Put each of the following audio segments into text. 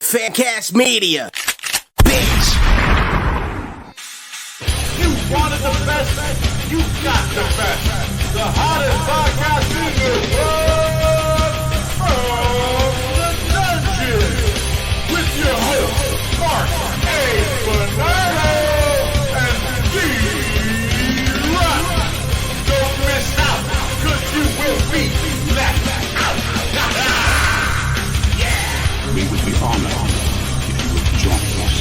Famcast Media. Bitch. You wanted the best, you got the best. The hottest podcast in the world. From the dungeon. With your hosts, Mark A. Bernardo and Dee Rotten. Don't miss out, cause you will be left out. We would be honored if you would join us.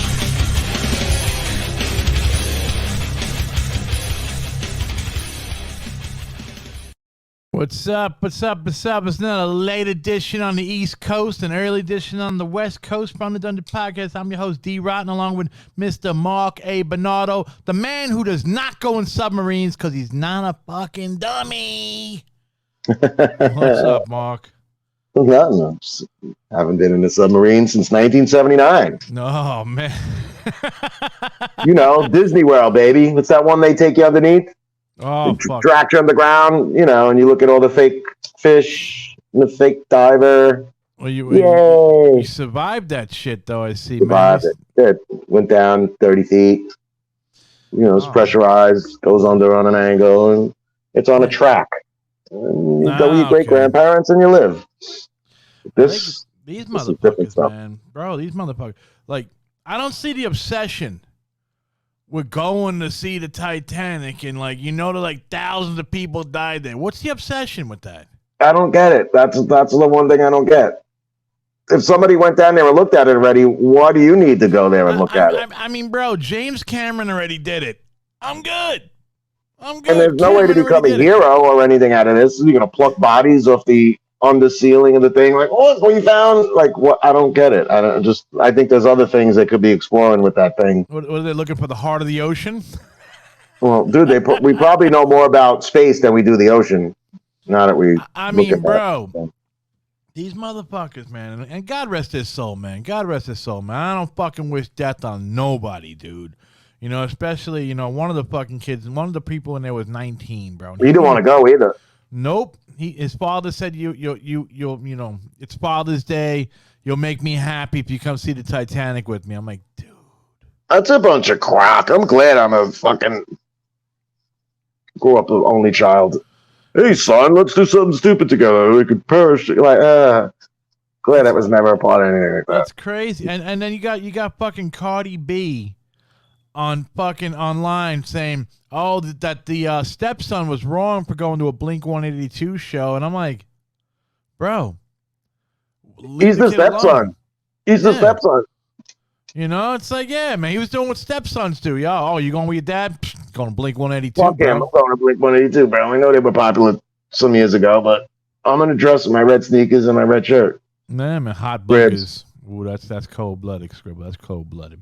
What's up? What's up? What's up? It's not a late edition on the East Coast, an early edition on the West Coast from the Dungeon Podcast. I'm your host, Dee Rotten, along with Mr. Mark A. Bernardo, the man who does not go in submarines because he's not a fucking dummy. What's up, Mark? No, haven't been in a submarine since 1979. Oh, man. You know, Disney World, baby. What's that one they take you underneath? Oh, They fuck. track you underground, you know, and you look at all the fake fish and the fake diver. Well, you Yay! survived that shit, though, I see, Survived man. it. It went down 30 feet. You know, it's Oh. pressurized, goes under on an angle, and it's on a track. And you go with your great grandparents and you live. This These this is different motherfuckers, stuff. man. Bro, these motherfuckers. Like, I don't see the obsession with going to see the Titanic and, like, you know, that, like, thousands of people died there. What's the obsession with that? I don't get it. That's the one thing I don't get. If somebody went down there and looked at it already, why do you need to go there and look at it? I mean, bro, James Cameron already did it. I'm good. And there's no way to Cameron become a already did it. hero or anything out of this. You're gonna pluck bodies off the under ceiling of the thing, like, oh, look what you found. Like, what? I don't get it. I think there's other things they could be exploring with that thing. What are they looking for? The heart of the ocean? Well, dude, we probably know more about space than we do the ocean. Now that we, I look mean, at bro, that. these motherfuckers, man, and God rest his soul, man. God rest his soul, man. I don't fucking wish death on nobody, dude. You know, especially, you know, one of the fucking kids, one of the people in there was 19, bro. You don't want to go either. Nope. His father said you'll you know, it's Father's Day. You'll make me happy if you come see the Titanic with me. I'm like, dude. That's a bunch of crock. I'm glad I'm a fucking grew up an only child. Hey, son, let's do something stupid together. We could perish. Like, glad that was never a part of anything like that. That's crazy. And then you got fucking Cardi B on fucking online saying, oh, that the stepson was wrong for going to a Blink-182 show. And I'm like, bro. He's the stepson. He's the stepson. You know, it's like, yeah, man, he was doing what stepsons do. Yo, oh, you going with your dad? Pfft, going to Blink-182, Fuck him. I'm bro. going to Blink-182, bro. I know they were popular some years ago, but I'm going to dress in my red sneakers and my red shirt. Nah, man, hot Ribs. boogers. Ooh, that's cold-blooded, Scribble. That's cold-blooded.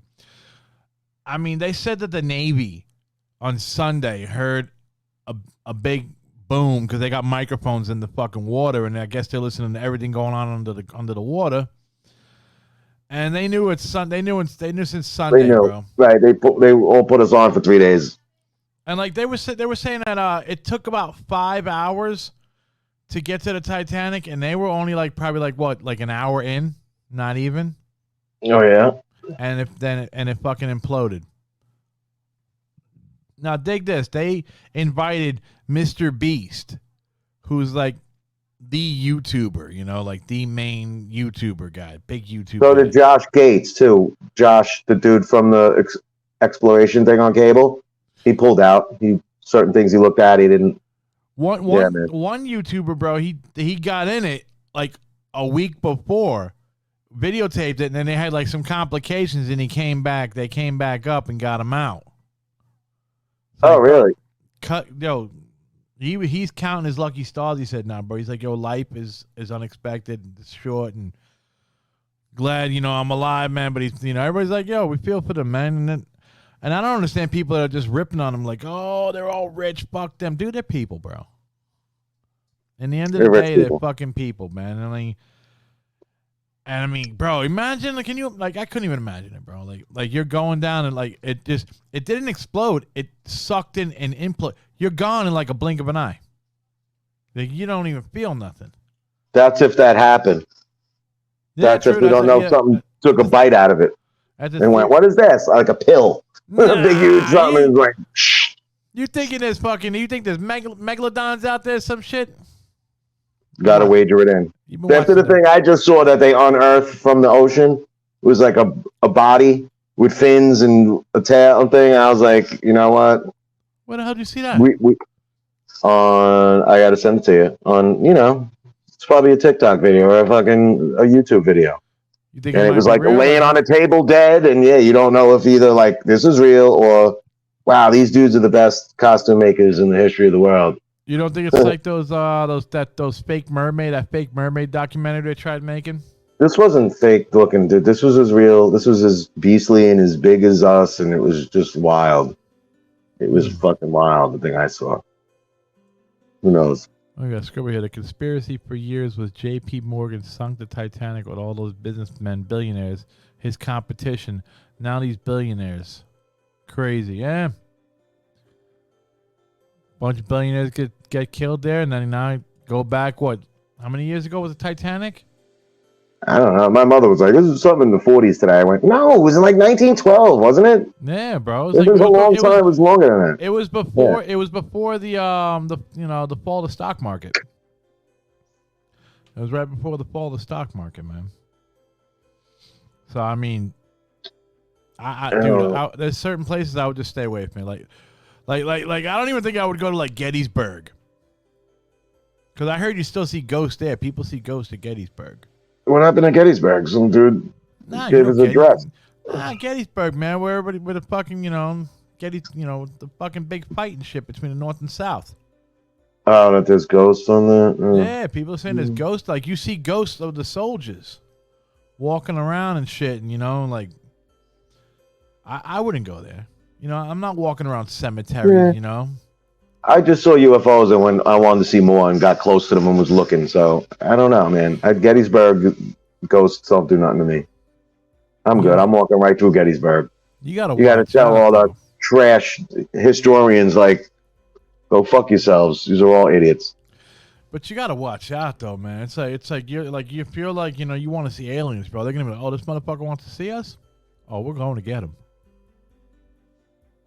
I mean, they said that the Navy on Sunday heard a big boom because they got microphones in the fucking water, and I guess they're listening to everything going on under the water. And they knew it's Sun. They knew since Sunday, They knew. bro. Right. They all put us on for 3 days. And like they were saying that it took about 5 hours to get to the Titanic, and they were only probably an hour in, not even. Oh, yeah? And it fucking imploded. Now dig this. They invited Mr. Beast, who's like the YouTuber, you know, like the main YouTuber guy, big YouTuber. So guy. did Josh Gates, too. Josh, the dude from the exploration thing on cable, he pulled out. Certain things he looked at, he didn't. One man. YouTuber, bro, he got in it like a week before, videotaped it, and then they had like some complications, and they came back up and got him out. Oh, really? He's counting his lucky stars. He said, "Nah, bro." He's like, "Yo, life is unexpected, it's short, and glad I'm alive, man." But he's everybody's like, "Yo, we feel for them, man." And I don't understand people that are just ripping on them like, "Oh, they're all rich, fuck them." Dude, they're people, bro. In the end of the They're rich day, they're people. fucking people, man. And I mean, bro, imagine, like, I couldn't even imagine it, bro. Like you're going down and like it didn't explode. It sucked in and imploded. You're gone in like a blink of an eye. Like you don't even feel nothing. That's if that happened. Yeah, That's if true, we don't know took a bite out of it and went, "What is this?" Like a pill, a big huge something. And like, shh. You thinking there's fucking? You think there's megalodons out there? Some shit. Got to wager it in. After the thing I just saw that they unearthed from the ocean was like a body with fins and a tail thing. I was like, you know what? Where the hell did you see that? We I got to send it to you on. It's probably a TikTok video or a YouTube video. You think and it was like laying on a table dead, and yeah, you don't know if either like this is real or wow, these dudes are the best costume makers in the history of the world. You don't think it's like those fake mermaid documentary they tried making? This wasn't fake looking, dude. This was as real. This was as beastly and as big as us, and it was just wild. It was fucking wild, the thing I saw. Who knows? I got scribble here. The conspiracy for years was J.P. Morgan sunk the Titanic with all those businessmen, billionaires, his competition. Now these billionaires. Crazy, yeah. Bunch of billionaires get killed there, and then now go back, what? How many years ago was the Titanic? I don't know. My mother was like, this is something in the 40s today. I went, no, it was in like 1912, wasn't it? Yeah, bro. It was a long time. It was longer than that. It was before. Yeah. It was before the fall of the stock market. It was right before the fall of the stock market, man. So I mean, dude, there's certain places I would just stay away from. Like I don't even think I would go to like Gettysburg, because I heard you still see ghosts there. People see ghosts at Gettysburg. What happened at Gettysburg? Some dude gave his address. Gettysburg, man, where everybody with the fucking, the fucking big fight and shit between the North and South. Oh, that there's ghosts on there? Yeah, people are saying there's ghosts. Like, you see ghosts of the soldiers walking around and shit, and, like, I wouldn't go there. I'm not walking around cemeteries, I just saw UFOs, and when I wanted to see more and got close to them and was looking. So I don't know, man. At Gettysburg, ghosts don't do nothing to me. I'm good. I'm walking right through Gettysburg. You gotta tell all the trash historians like, go fuck yourselves. These are all idiots. But you gotta watch out, though, man. It's like you feel like you want to see aliens, bro. They're gonna be like, oh, this motherfucker wants to see us. Oh, we're going to get him.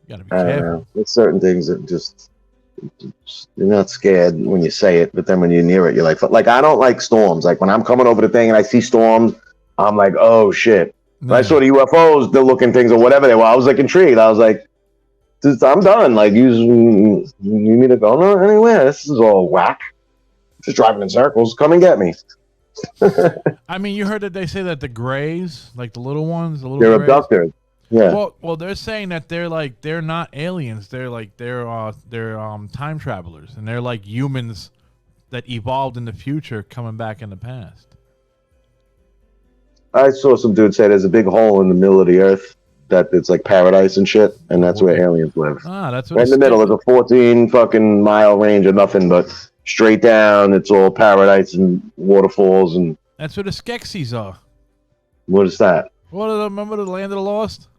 You gotta be careful. There's certain things that just. You're not scared when you say it, but then when you're near it, you're like I don't like storms. Like when I'm coming over the thing and I see storms, I'm like, oh shit. Yeah. I saw the UFOs, the looking things or whatever they were. I was like intrigued. I was like, I'm done. Like you need to go no anywhere. This is all whack. Just driving in circles. Come and get me. I mean, you heard that they say that the Greys, like the little ones, they're abducted. Yeah. Well, they're saying that they're not aliens. They're time travelers, and they're like humans that evolved in the future, coming back in the past. I saw some dude say there's a big hole in the middle of the earth that it's like paradise and shit, and that's where aliens live. That's what right in the middle. There's a 14 fucking mile range of nothing but straight down. It's all paradise and waterfalls, and that's where the Skeksis are. What is that? Remember the Land of the Lost?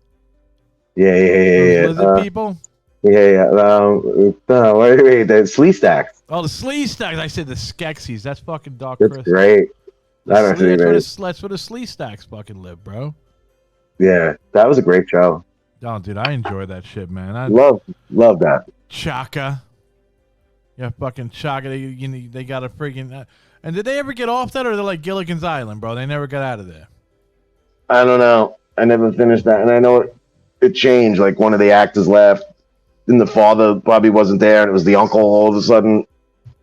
Yeah. Lizard people? Yeah. No, wait, the Slee Stacks. Oh, the Slee Stacks. I said the Skeksis. That's fucking Dark That's Chris. Great. That's where the Slee Stacks fucking live, bro. Yeah, that was a great show. Oh, dude, I enjoy that shit, man. I love that. Chaka. Yeah, fucking Chaka. They got a freaking... and did they ever get off that, or they're like Gilligan's Island, bro? They never got out of there. I don't know. I never finished that, and I know it changed. Like one of the actors left, and the father probably wasn't there, and it was the uncle all of a sudden.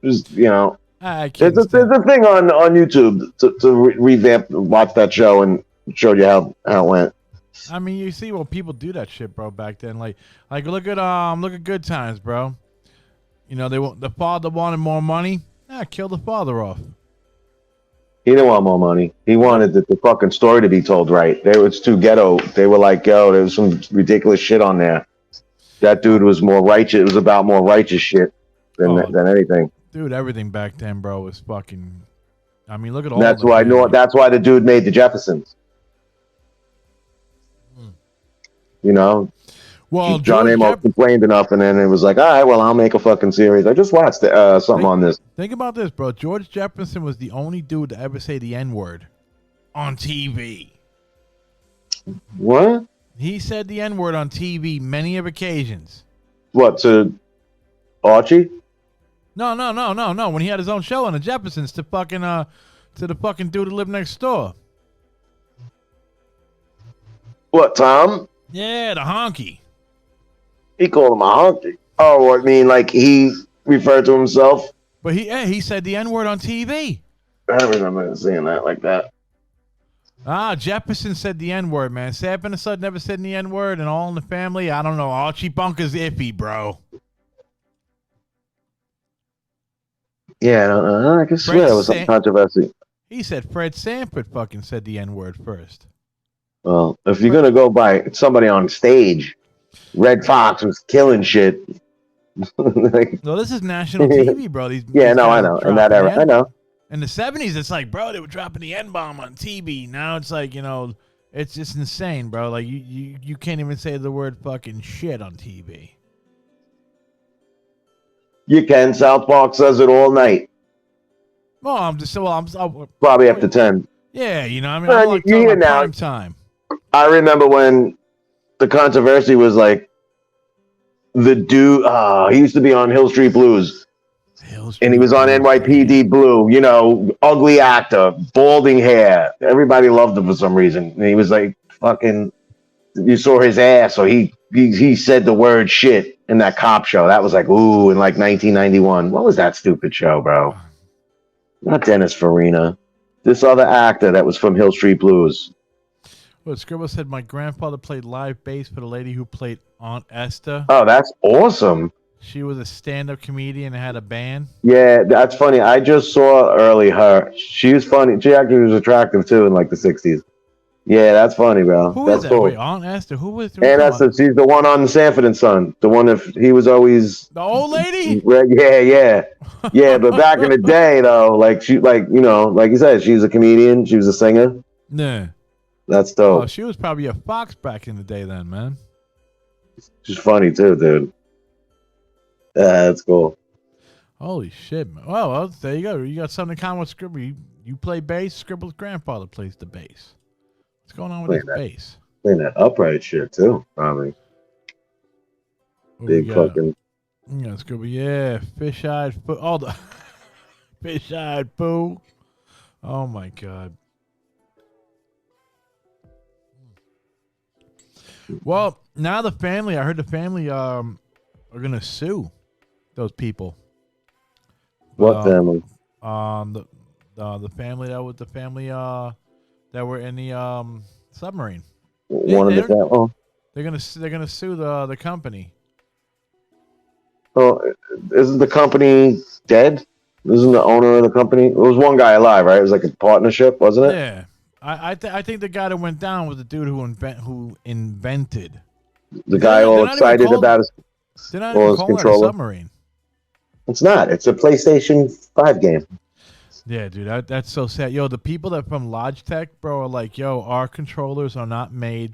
Just there's a thing on YouTube to revamp, watch that show, and showed you how it went. I mean, you see, people do that shit, bro. Back then, like look at Good Times, bro. The father wanted more money. Kill the father off. He didn't want more money. He wanted the fucking story to be told right. It's too ghetto. They were like, yo, there was some ridiculous shit on there. That dude was more righteous. It was about more righteous shit than anything. Dude, everything back then, bro, was fucking... I mean, look at all that's why the dude made the Jeffersons. Well, John Amos complained enough, and then it was like, all right, well, I'll make a fucking series. I just watched something on this. Think about this, bro. George Jefferson was the only dude to ever say the N-word on TV. What? He said the N-word on TV many of occasions. What, to Archie? No. When he had his own show on the Jeffersons to the fucking dude who lived next door. What, Tom? Yeah, the honky. He called him a honky. Oh, I mean, like he referred to himself? But he said the N-word on TV. I don't remember seeing that like that. Jefferson said the N-word, man. Sam and the Son never said the N-word, and All in the Family. I don't know. Archie Bunker's iffy, bro. Yeah, I don't know. I can swear there was some controversy. He said Fred Sanford fucking said the N-word first. Well, if you're gonna go by somebody on stage, Red Fox was killing shit. Like, No, this is national TV, bro. These I know. In that era, I know. In the 70s, it's like, bro, they were dropping the N-bomb on TV. Now it's like, it's just insane, bro. Like, you can't even say the word fucking shit on TV. You can. South Park says it all night. Well, I'm Probably after 10. Yeah, I mean, Well, I'm like you hear now. prime time. I remember when the controversy was like, the dude, he used to be on Hill Street Blues. And he was on NYPD Blue, ugly actor, balding hair. Everybody loved him for some reason. And he was like, fucking, you saw his ass, so he said the word shit in that cop show. That was like, ooh, in like 1991. What was that stupid show, bro? Not Dennis Farina. This other actor that was from Hill Street Blues. Well, Scribble said my grandfather played live bass for the lady who played Aunt Esther. Oh, that's awesome. She was a stand-up comedian and had a band. Yeah, that's funny. I just saw early her. She was funny. She actually was attractive too in like the 60s. Yeah, that's funny, bro. Who that's is that? cool. Wait, Aunt Esther? Who was? Aunt Esther. She's the one on Sanford and Son. The one if he was always the old lady. Yeah. But back in the day, though, like she, like you said, she's a comedian. She was a singer. Nah. That's dope. Oh, she was probably a fox back in the day, then, man. She's funny too, dude. Yeah, that's cool. Holy shit, man. Well, there you go. You got something in common with Scribble. You play bass. Scribble's grandfather plays the bass. What's going on with his bass? Playing that upright shit too, probably. Big fucking. Yeah, Scribble. Yeah, fish-eyed fool. Oh, the fish-eyed fool. Oh my god. Well, now the family. I heard the family are gonna sue those people. What family? The family that was the family that were in the submarine. They're gonna sue the company. Oh, isn't the company dead? Isn't the owner of the company? It was one guy alive, right? It was like a partnership, wasn't it? Yeah, I think the guy that went down was the dude who invented. The guy all excited about his. They're not even calling it a submarine. It's not. It's a PlayStation 5 game. Yeah, dude, that's so sad. Yo, the people that from Logitech, bro, are like, yo, our controllers are not made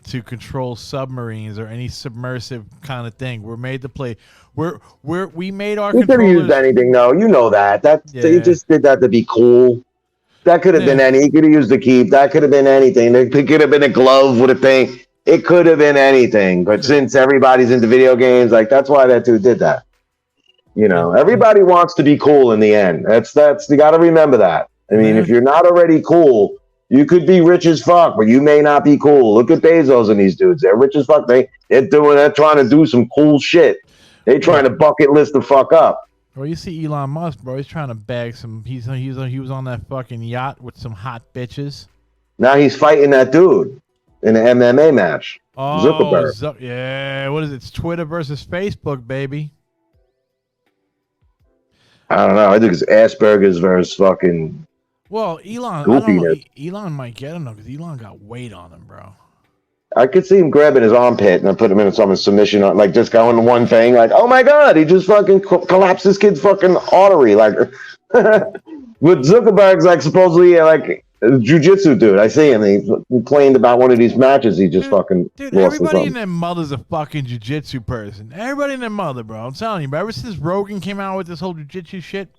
to control submarines or any submersive kind of thing. We're made to play. We made our. You could have used anything, though. You know that. They just did that to be cool. That could have been any. He could have used the keep. That could have been anything. It could have been a glove with a thing. It could have been anything. But since everybody's into video games, like that's why that dude did that. Everybody wants to be cool in the end. That's you got to remember that. I mean, if you're not already cool, you could be rich as fuck, but you may not be cool. Look at Bezos and these dudes. They're rich as fuck. They're trying to do some cool shit. They're trying to bucket list the fuck up. Well, you see Elon Musk, bro. He's trying to bag some. He was on that fucking yacht with some hot bitches. Now he's fighting that dude in an MMA match. Oh, Zuckerberg. Yeah. What is it? It's Twitter versus Facebook, baby. I don't know. I think it's Asperger's versus fucking. Well, Elon. I don't know. Elon might get him though, because Elon got weight on him, bro. I could see him grabbing his armpit and put him in some submission, like just going to one thing, like, oh my god, he just fucking collapsed this kid's fucking artery, like. But Zuckerberg's like supposedly like a jiu-jitsu dude. I see him. He complained about one of these matches. He just fucking. Dude, everybody in their mother's a fucking jiu-jitsu person. Everybody in their mother, bro. I'm telling you, but ever since Rogan came out with this whole jiu-jitsu shit,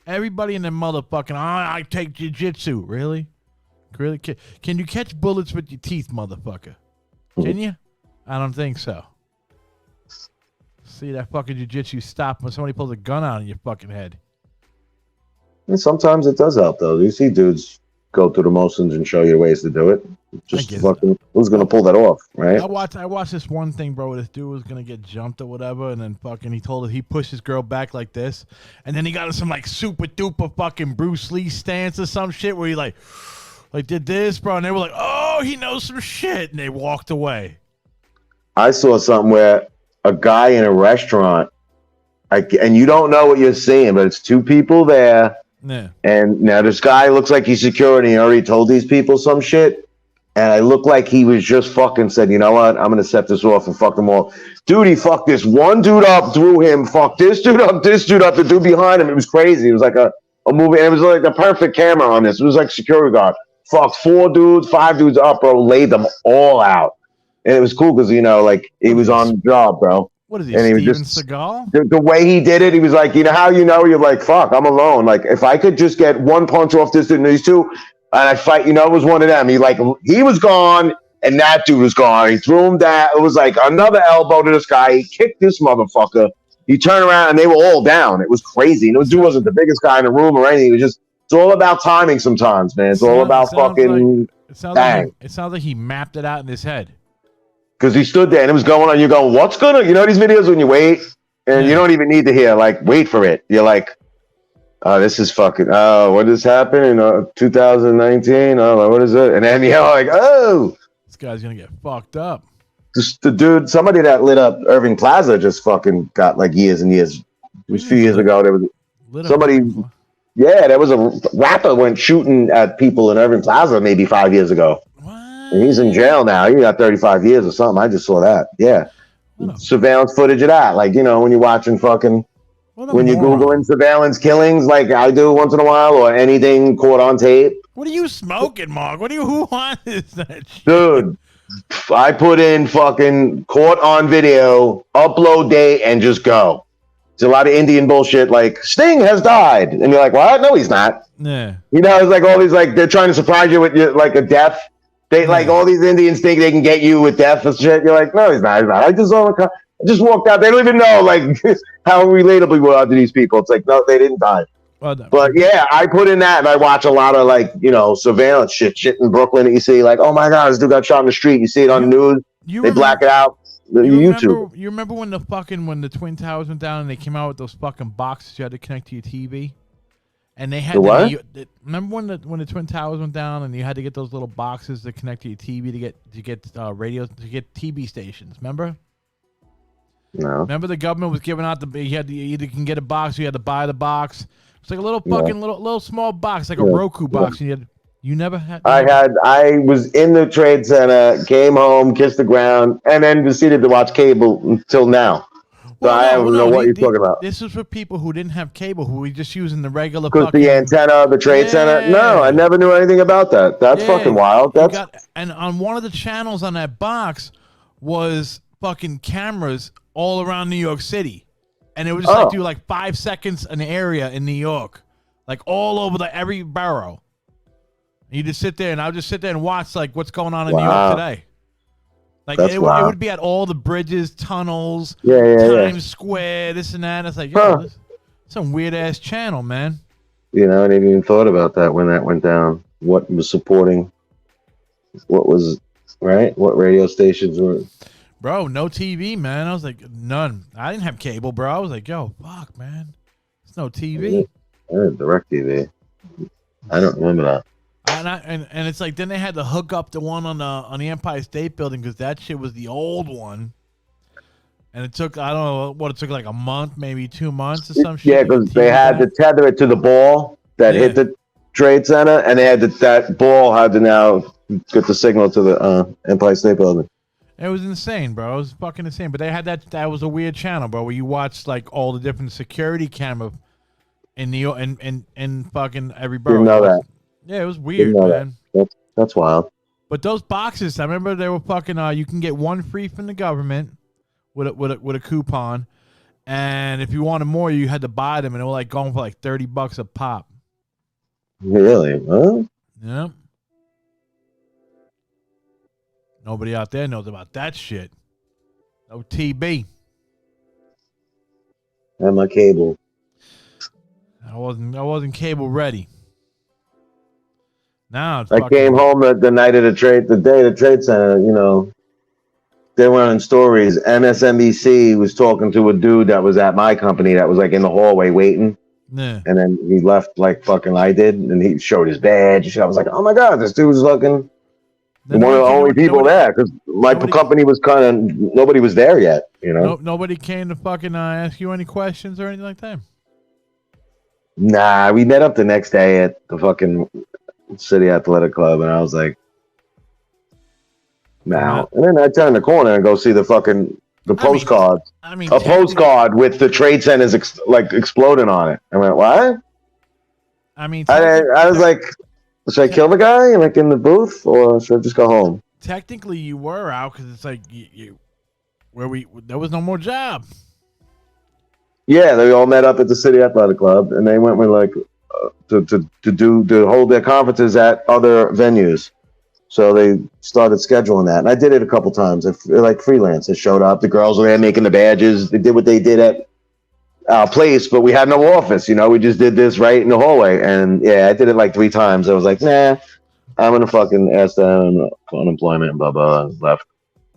everybody in their mother fucking. I take jiu-jitsu. Really? Really? Can you catch bullets with your teeth, motherfucker? Can you? I don't think so. See that fucking jiu-jitsu stop when somebody pulls a gun out on your fucking head. And sometimes it does help, though. You see dudes go through the motions and show you ways to do it. Just fucking, who's gonna pull that off, right? I watched this one thing, bro, where this dude was gonna get jumped or whatever, and then fucking he pushed his girl back like this, and then he got in some like super duper fucking Bruce Lee stance or some shit where he like did this, bro, and they were like, oh, he knows some shit, and they walked away. I saw something where a guy in a restaurant, and you don't know what you're seeing, but it's two people there. Yeah. And now this guy looks like he's security. He already told these people some shit. And I look like he was just fucking said, you know what? I'm going to set this off and fuck them all. Dude, he fucked this one dude up, threw him, fucked this dude up, the dude behind him. It was crazy. It was like a movie. And it was like the perfect camera on this. It was like security guard. Fucked 5 dudes up, bro. Laid them all out. And it was cool because, you know, like he was on the job, bro. What is he, and Steven he was just, Seagal? The way he did it, he was like, you know how you're like, fuck, I'm alone. Like, if I could just get one punch off this dude and these two, and I fight, you know, it was one of them. He was gone, and that dude was gone. He threw him down. It was like another elbow to this guy. He kicked this motherfucker. He turned around, and they were all down. It was crazy. And the dude wasn't the biggest guy in the room or anything. It was just, it's all about timing sometimes, man. It's all about fucking bang. It sounds like he mapped it out in his head. Because he stood there and it was going on. You're going, what's going on? You know these videos when you wait and you don't even need to hear, like, wait for it. You're like, oh, this is fucking, what is happening? 2019? Oh, what is it? And then you're like, oh. This guy's going to get fucked up. Just the dude, somebody that lit up Irving Plaza just fucking got like years and years. It was a few years ago. There was somebody, there was a rapper went shooting at people in Irving Plaza maybe 5 years ago. And he's in jail now. He got 35 years or something. I just saw that. Yeah. Surveillance footage of that. Like, you know, when you're watching fucking, when you're Googling surveillance killings, like I do once in a while, or anything caught on tape. What are you smoking, Mark? Who wants that shit? Dude, I put in fucking caught on video, upload date, and just go. It's a lot of Indian bullshit like, Sting has died. And you're like, what? No, he's not. Yeah. You know, it's like all these, like, they're trying to surprise you with like a death. They like all these Indians think they can get you with death and shit. You're like, no, he's not. I just walked out. They don't even know like how relatable we are to these people. It's like, no, they didn't die. Well, but yeah, I put in that and I watch a lot of like, you know, surveillance shit in Brooklyn that you see like, oh my God, this dude got shot in the street. You see it on the news. They black it out. YouTube. You remember when the Twin Towers went down and they came out with those fucking boxes you had to connect to your TV? And they had remember when the Twin Towers went down and you had to get those little boxes to connect to your TV to get radios to get TV stations. Remember? No. Remember the government was giving out you either can get a box or you had to buy the box. It's like a little fucking little small box, like a Roku box. And you never had. I was in the Trade Center, came home, kissed the ground, and then proceeded to watch cable until now. So I don't know what you're talking about. This is for people who didn't have cable, who were just using the regular fucking... the antenna, the Trade Center? No, I never knew anything about that. That's fucking wild. And on one of the channels on that box was fucking cameras all around New York City. And it would just do like 5 seconds an area in New York. Like all over every borough. And you just sit there, and I would just sit there and watch like what's going on in New York today. Like it would be at all the bridges, tunnels, Times Square, this and that. It's like, this some weird ass channel, man. You know, I didn't even thought about that when that went down. What was supporting? What was right? What radio stations were? Bro, no TV, man. I was like, none. I didn't have cable, bro. I was like, yo, fuck, man. There's no TV. I had DirecTV. I don't remember that. And it's like then they had to hook up the one on the Empire State Building because that shit was the old one, and it took I don't know what it took like a month, maybe 2 months or some shit. Yeah, because they had to tether it to the ball that hit the Trade Center, and they had that ball had to now get the signal to the Empire State Building. It was insane, bro. It was fucking insane. But they had that was a weird channel, bro, where you watched like all the different security camera in New York and fucking every borough. Didn't know that. Yeah, it was weird, man. That's wild. But those boxes, I remember they were fucking. You can get one free from the government with a coupon, and if you wanted more, you had to buy them, and they were like going for like $30 a pop. Really? Huh? Yep. Nobody out there knows about that shit. No TB. And my cable. I wasn't cable ready. Now it's I came home the night of the day of the trade center, you know. They were on stories. MSNBC was talking to a dude that was at my company that was like in the hallway waiting. Yeah. And then he left like fucking I did, and he showed his badge. I was like, oh my God, this dude was fucking one of the only people there, because my company was kind of, nobody was there yet, you know? Nobody came to fucking ask you any questions or anything like that? Nah, we met up the next day at the fucking City Athletic Club, and I was like, now. And then I turned the corner and go see the postcard. I mean, a postcard with the trade centers exploding on it. I went, what? I mean, I was like, should I kill the guy like in the booth, or should I just go home? Technically, you were out because it's like there was no more job. Yeah, they all met up at the City Athletic Club, and they went with like to hold their conferences at other venues. So they started scheduling that, and I did it a couple times. Like freelance, I showed up. The girls were there making the badges. They did what they did at our place, but we had no office. You know, we just did this right in the hallway. And yeah, I did it like 3 times. I was like, nah, I'm gonna fucking ask them unemployment and blah blah. And left.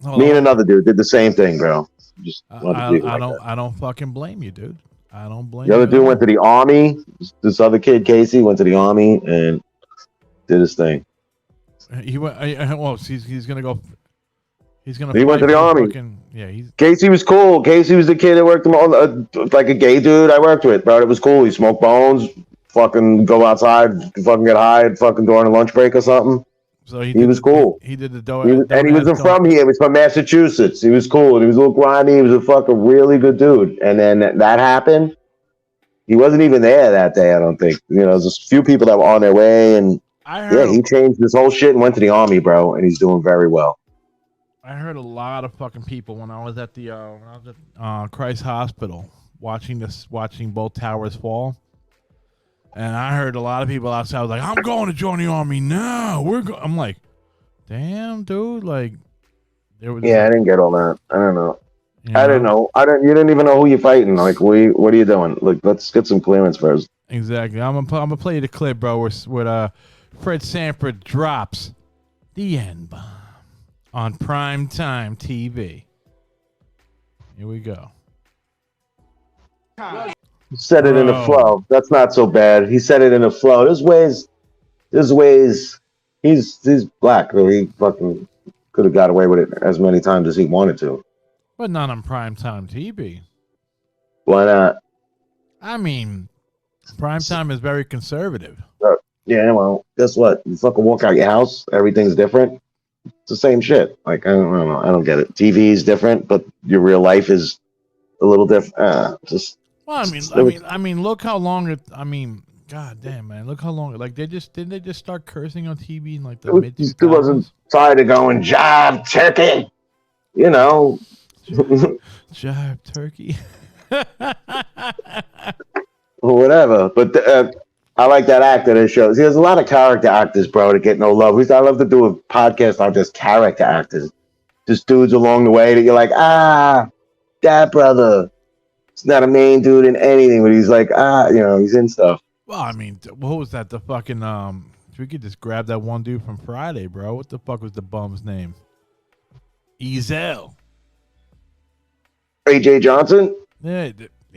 Me and another dude did the same thing, bro. Just I don't fucking blame you, dude. I don't blame you. The other dude went to the army. This other kid, Casey, went to the army and did his thing. He went. Well, he's gonna go. He's gonna. He went to the army. Casey was cool. Casey was the kid that worked like a gay dude I worked with, bro. It was cool. He smoked bones. Fucking go outside. Fucking get high. Fucking during a lunch break or something. So he was cool. He did the and he wasn't from here. He was from Massachusetts. He was cool. And he was a little grimy. He was a fucking really good dude. And then that happened. He wasn't even there that day, I don't think. You know, there's a few people that were on their way, and he changed his whole shit and went to the army, bro, and he's doing very well. I heard a lot of fucking people when I was at the Christ Hospital watching both towers fall. And I heard a lot of people outside was like, I'm going to join the army now. I'm like, damn, dude. Like, there was. Yeah, I didn't get all that. I don't know. I didn't know. You didn't even know who you're fighting. Like, what are you doing? Like, let's get some clearance first. Exactly. I'm gonna play you the clip, bro. With Fred Sanford drops the N-bomb on primetime TV. Here we go. He said it in a flow. That's not so bad. He said it in a flow. There's ways. He's black, though. He fucking could have got away with it as many times as he wanted to. But not on primetime TV. Why not? I mean, primetime is very conservative. Yeah, well, guess what? You fucking walk out your house, everything's different. It's the same shit. Like, I don't know. I don't get it. TV is different, but your real life is a little different. Well, I mean, look how long it. I mean, god damn, man, look how long. Like, didn't they just start cursing on TV in like the mid 2000s? He wasn't tired of going jive turkey, you know. Jive turkey. Or whatever, but I like that actor that shows. There's a lot of character actors, bro, that get no love. I love to do a podcast on just character actors, just dudes along the way that you're like, that brother. It's not a main dude in anything, but he's like, he's in stuff. Well, I mean, what was that? The fucking if we could just grab that one dude from Friday, bro. What the fuck was the bum's name? Ezel. AJ Johnson. Yeah.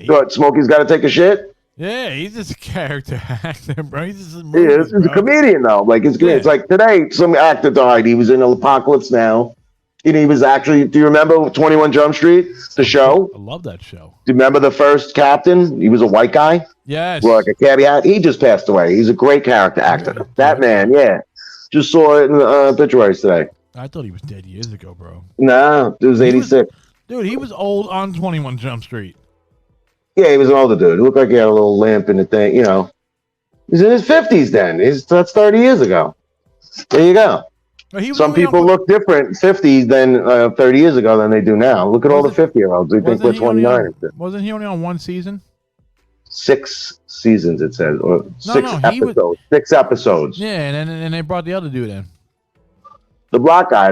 What? Smokey's got to take a shit. Yeah, he's just a character actor, bro. He's just he's a comedian, though. Like, it's like today, some actor died. He was in Apocalypse Now. And he was actually, do you remember 21 Jump Street, the show? I love that show. Do you remember the first captain? He was a white guy. Yes. With like a cabbie hat. He just passed away. He's a great character actor. That man, yeah. Just saw it in the obituaries today. I thought he was dead years ago, bro. No, it was 86. Dude, he was old on 21 Jump Street. Yeah, he was an older dude. He looked like he had a little limp in the thing, you know. He's in his 50s then. That's 30 years ago. There you go. Some people look different 50 than 30 years ago than they do now. Look at all the 50-year-olds. They think we're 29. Wasn't he only on one season? 6 seasons, it says. Or episodes. 6 episodes. Yeah, and they brought the other dude in. The black guy,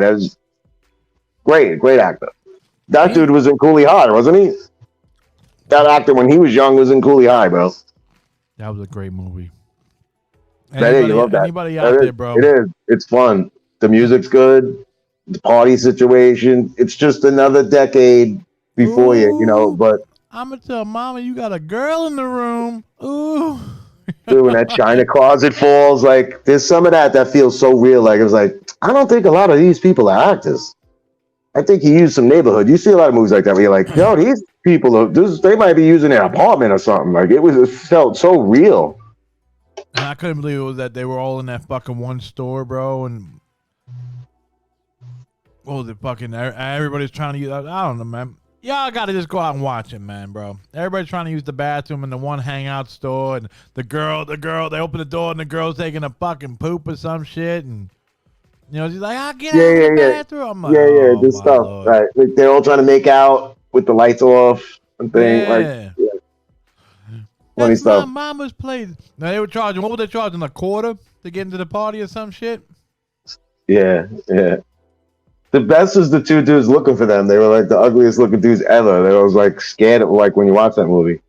Great actor. That dude was in Cooley High, wasn't he? That actor, when he was young, was in Cooley High, bro. That was a great movie. You love that. Anybody out there, bro? It is. It's fun. The music's good. The party situation. It's just another decade before you know. But I'm gonna tell Mama you got a girl in the room. Ooh. dude, when that china closet falls, like there's some of that feels so real. Like it was like, I don't think a lot of these people are actors. I think he used some neighborhood. You see a lot of movies like that where you're like, yo, these people they might be using their apartment or something. Like it felt so real. And I couldn't believe it was that they were all in that fucking one store, bro. And what was it, fucking everybody's trying to use. I don't know, man. Y'all gotta just go out and watch it, man, bro. Everybody's trying to use the bathroom in the one hangout store, and the girl, they open the door and the girl's taking a fucking poop or some shit, and you know she's like, "I'll get out of the bathroom." I'm like, this stuff, Lord. right? Like, they're all trying to make out with the lights off and things. Funny That's stuff. my mama's place. Now they were charging. What were they charging? A quarter to get into the party or some shit? Yeah. The best is the two dudes looking for them. They were like the ugliest looking dudes ever. They was like scared of, like when you watch that movie.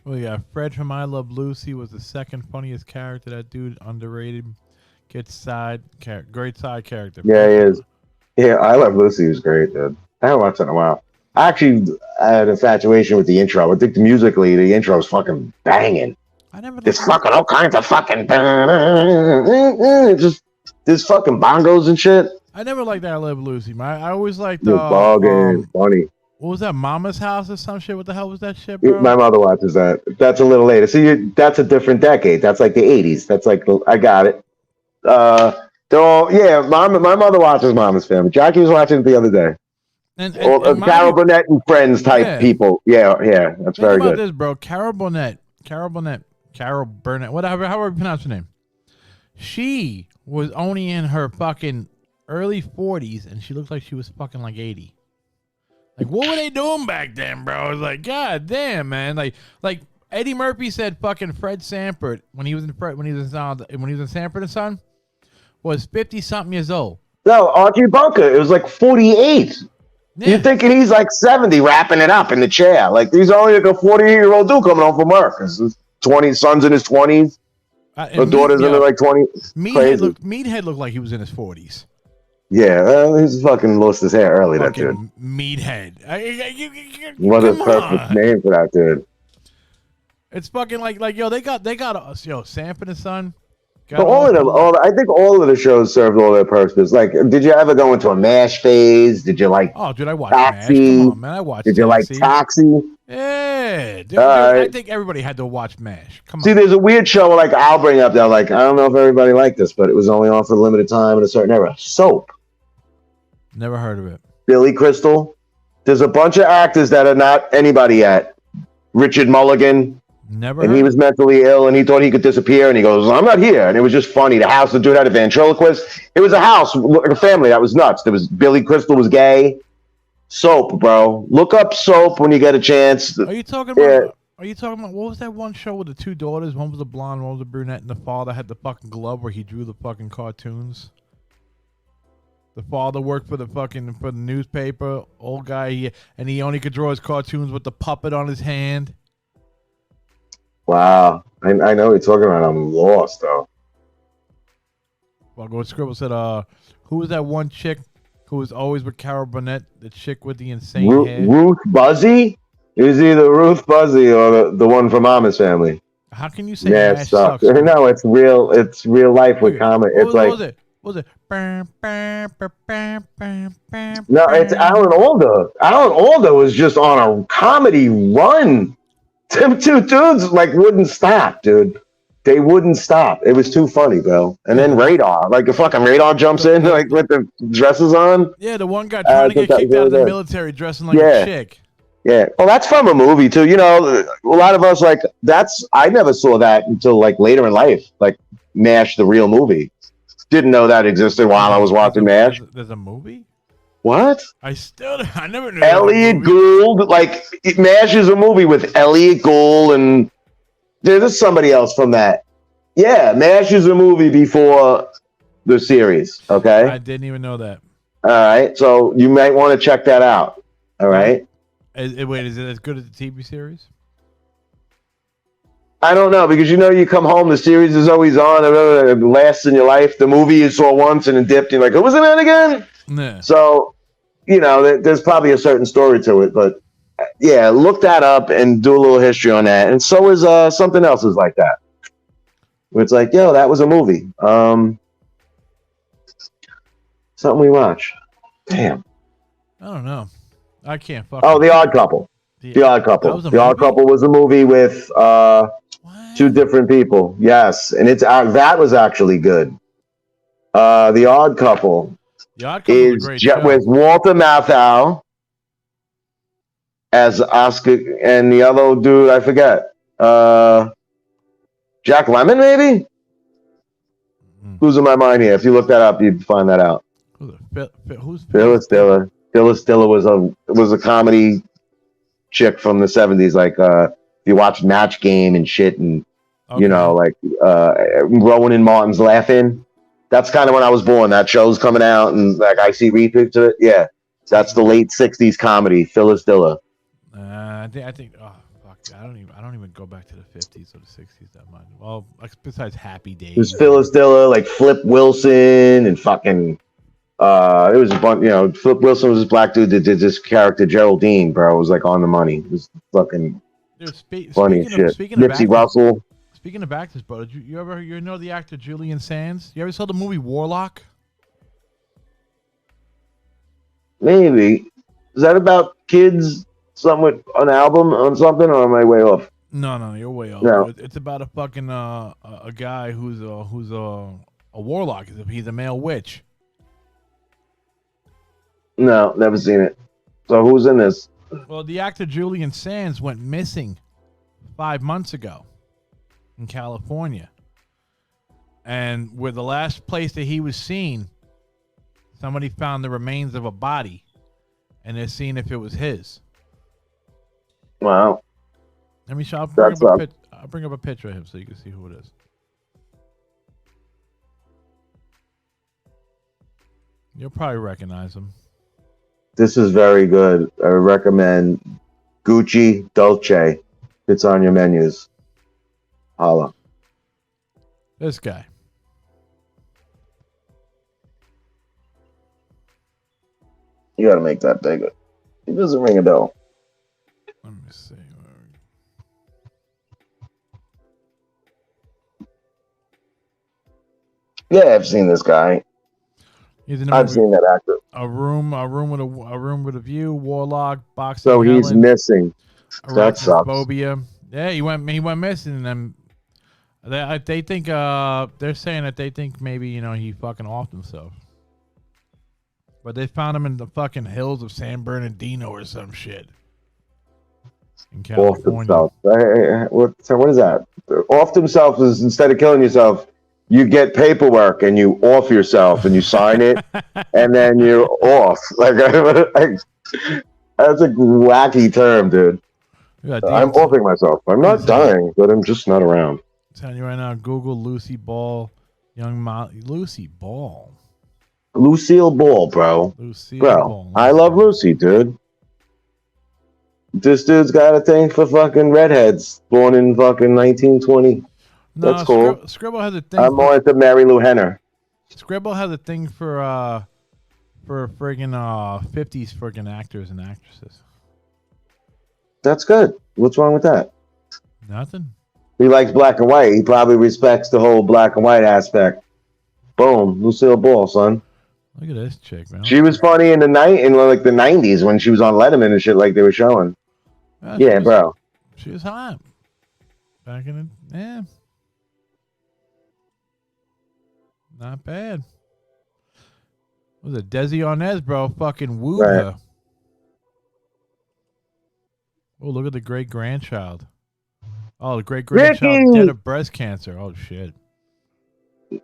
Well, yeah, Fred from I Love Lucy was the second funniest character. That dude underrated. Great side character. Yeah, he is. Yeah, I Love Lucy was great, dude. I haven't watched it in a while. I actually had an infatuation with the intro. I think musically the intro was fucking banging. I never. There's fucking all kinds of fucking just there's fucking bongos and shit. I never liked I Love Lucy, man. I always liked ball game, funny. What was that, Mama's House or some shit? What the hell was that shit, bro? My mother watches that. That's a little later. See, that's a different decade. That's like the 80s. That's like I got it. They're all my mother watches Mama's Family. Jackie was watching it the other day. And Carol Burnett and Friends type people. Yeah, that's very good. This, bro. Carol Burnett, whatever, however you pronounce her name. She was only in her fucking early 40s, and she looked like she was fucking like 80. Like, what were they doing back then, bro? I was like, God damn, man. Like Eddie Murphy said, fucking Fred Sanford when he was in Sanford and Son was 50 something years old. No, Archie Bunker. It was like 48. Yeah. You're thinking he's like 70, wrapping it up in the chair. Like he's only like a 48-year-old dude coming home from work. His 20 sons in his 20s. Her daughter's in her like 20s. Meathead looked like he was in his 40s. Yeah, he's fucking lost his hair early. That dude. Meathead. What a perfect name for that dude. It's fucking like yo, they got us, Sanford and Son. But I think all of the shows served all their purposes. Like, did you ever go into a MASH phase? Did you like? Oh, dude, I watched Taxi? MASH. Come on, man, I watched. Did you like Taxi? Yeah, dude, I think everybody had to watch MASH. Come on. See, there's a weird show like I'll bring up that. Like, I don't know if everybody liked this, but it was only on for a limited time in a certain era. Soap. Never heard of it. Billy Crystal. There's a bunch of actors that are not anybody yet. Richard Mulligan. Never. And he was mentally ill, and he thought he could disappear, and he goes, "I'm not here." And it was just funny. The house, the dude had a ventriloquist. It was a house, like a family that was nuts. There was Billy Crystal was gay. Soap, bro. Look up Soap when you get a chance. Are you talking about? Are you talking about what was that one show with the two daughters? One was a blonde, one was a brunette, and the father had the fucking glove where he drew the fucking cartoons. The father worked for the newspaper, old guy, and he only could draw his cartoons with the puppet on his hand. Wow, I know what you're talking about. I'm lost though. Well, go Scribble said, who was that one chick who was always with Carol Burnett? The chick with the insane hair. Ruth Buzzy? It was either Ruth Buzzy or the one from Mama's Family. How can you say MASH sucks? No, it's real. It's real life with comedy. It's like what was it? No, it's Alan Alda. Alan Alda was just on a comedy run. Them two dudes wouldn't stop, dude. They wouldn't stop. It was too funny, bro. And then Radar, a fucking Radar jumps in with the dresses on. Yeah, the one guy trying to get kicked out of the military dressing like a chick. Yeah. Well, that's from a movie too. You know, a lot of us I never saw that until later in life. MASH, the real movie. Didn't know that existed while I was watching MASH. There's a movie? What? I never knew. Elliot Gould, MASH is a movie with Elliot Gould, and there's somebody else from that. Yeah, MASH is a movie before the series. Okay. I didn't even know that. All right, so you might want to check that out. All right. Wait, is it as good as the TV series? I don't know because you come home, the series is always on. It lasts in your life. The movie you saw once and it dipped. You're like, who was in that again? Yeah. So, there's probably a certain story to it. But yeah, look that up and do a little history on that. And so is something else is like that. Where it's like, yo, that was a movie. Something we watch. Damn. I don't know. I can't fuck. Oh, The Odd Couple. The Odd Couple. The Odd Couple was a movie with two different people. Yes, and that was actually good. The Odd Couple. The Odd Couple is a great show. With Walter Matthau as Oscar and the other dude I forget. Jack Lemmon, maybe. Losing my mind here. If you look that up, you'd find that out. Who's Phyllis Diller? Phyllis Diller was a comedy chick from the 70s. Like if you watch Match Game and shit, and like Rowan and Martin's Laughing. That's kind of when I was born. That show's coming out, and like I see repeats of it. Yeah, that's the late 60s comedy. Phyllis Diller. I think. Oh fuck! I don't even go back to the 50s or the 60s that much. Well, besides Happy Days. It was Phyllis Diller, like Flip Wilson, and fucking. It was a bunch. Flip Wilson was this black dude that did this character Geraldine, bro. It was like on the money. It was fucking funny as shit. Nipsey Russell. Speaking of actors, bro, did you ever know the actor Julian Sands? You ever saw the movie Warlock? Maybe. Is that about kids? Something with an album on something, or am I way off? No, you're way off. No. It's about a fucking a guy who's a warlock. He's a male witch. No, never seen it. So who's in this? Well, the actor Julian Sands went missing 5 months ago in California. And where the last place that he was seen, somebody found the remains of a body, and they're seeing if it was his. Wow. Let me show. I'll bring up a picture of him so you can see who it is. You'll probably recognize him. This is very good. I recommend Gucci Dolce. It's on your menus. Holla. This guy. You gotta make that bigger. It doesn't ring a bell. Let me see. Yeah, I've seen this guy. I've seen that actor. A room with a view, warlock, boxing. So he's missing. That sucks. Phobia. Yeah, he went missing, and they think they're saying that they think maybe he fucking offed himself. But they found him in the fucking hills of San Bernardino or some shit. In California. Off himself. What is that? Off himself is instead of killing yourself, you get paperwork and you off yourself and you sign it and then you're off. Like that's a wacky term, dude. I'm offing myself. I'm not dying, but I'm just not around. I'm telling you right now, Google Lucy Ball, Lucy Ball. Lucille Ball, bro. Ball. I love Lucy, dude. This dude's got a thing for fucking redheads, born in fucking 1920. No, that's cool. Scribble has a thing. I'm more into Mary Lou Henner. Scribble has a thing for friggin' 50s friggin' actors and actresses. That's good. What's wrong with that? Nothing. He likes black and white. He probably respects the whole black and white aspect. Boom, Lucille Ball, son. Look at this chick, man. She was funny in the 90s when she was on Letterman and shit, like they were showing. Yeah, bro. She was hot back in the Not bad. Was it Desi Arnaz, bro? Fucking wooed her. Oh, look at the great grandchild. Oh, the great grandchild dead of breast cancer. Oh shit. Do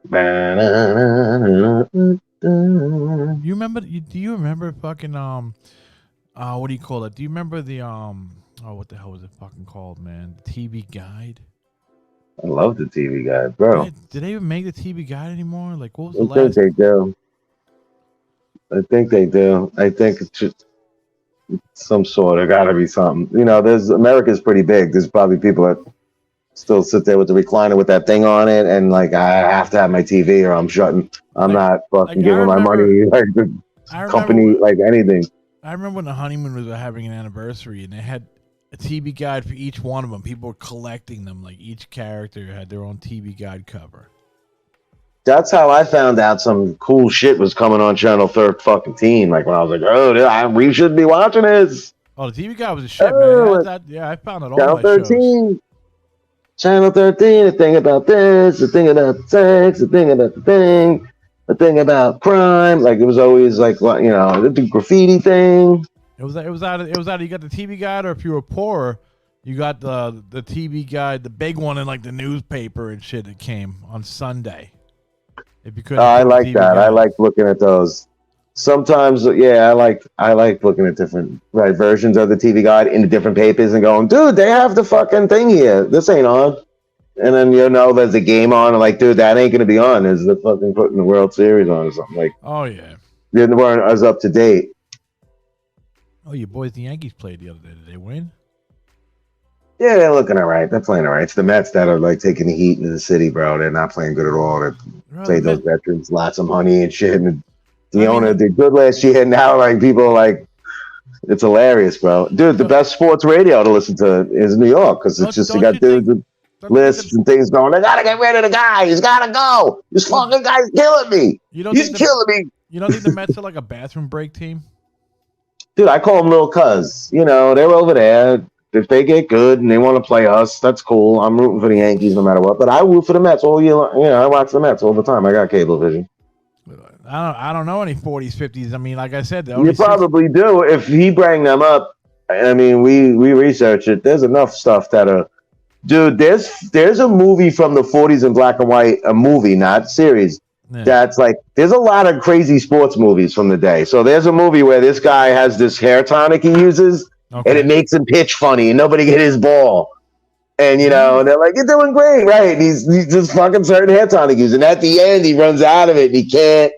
you remember fucking what do you call it? Do you remember the what the hell was it fucking called, man? The TV Guide. I love the TV Guide, bro. Did they even make the TV Guide anymore? Like, what was the last? They do. I think they do. I think it's just some sort. There got to be something. There's America's pretty big. There's probably people that still sit there with the recliner with that thing on it, and like I have to have my TV or I'm shutting. I'm not fucking giving my money like the company like anything. I remember when the Honeymooners were having an anniversary, and they had a TV guide for each one of them. People were collecting them. Like each character had their own TV guide cover. That's how I found out some cool shit was coming on Channel 13. Like when I was like, oh, we should be watching this. Oh, the TV guide was a shit, man. I found it all Channel my 13. shows. Channel 13, a thing about this, a thing about sex, a thing about the thing, a thing about crime. Like it was always like, the graffiti thing. It was either you got the TV guide, or if you were poor, you got the TV guide, the big one in like the newspaper and shit that came on Sunday. If you could, I like that. I like looking at those. Sometimes, I like looking at different versions of the TV guide in the different papers and going, dude, they have the fucking thing here. This ain't on. And then there's a game on, and like, dude, that ain't gonna be on. Is the fucking putting the World Series on or something like? Oh yeah. They weren't as up to date. Oh, your boys, the Yankees played the other day. Did they win? Yeah, they're looking all right. They're playing all right. It's the Mets that are like taking the heat into the city, bro. They're not playing good at all. They played those veterans, lots of money and shit. And the owner did good last year. And now, like, people are like, it's hilarious, bro. Dude, the best sports radio to listen to is New York because it's just you got dudes with lists and things going. They gotta get rid of the guy. He's gotta go. This fucking guy's killing me. He's killing me. You don't think the Mets are like a bathroom break team? Dude, I call them little cuz. They're over there. If they get good and they want to play us, that's cool. I'm rooting for the Yankees no matter what. But I root for the Mets all year long. I watch the Mets all the time. I got cable vision. I don't know any 40s, 50s. I mean, like I said, you probably do. If he bring them up, I mean, we research it. There's enough stuff that are... Dude, there's a movie from the 40s in black and white, a movie, not series, that's like... There's a lot of crazy sports movies from the day. So there's a movie where this guy has this hair tonic he uses, and it makes him pitch funny, and nobody get his ball. And, and they're like, you're doing great, right? And he's just fucking certain hair tonic using. And at the end, he runs out of it, and he can't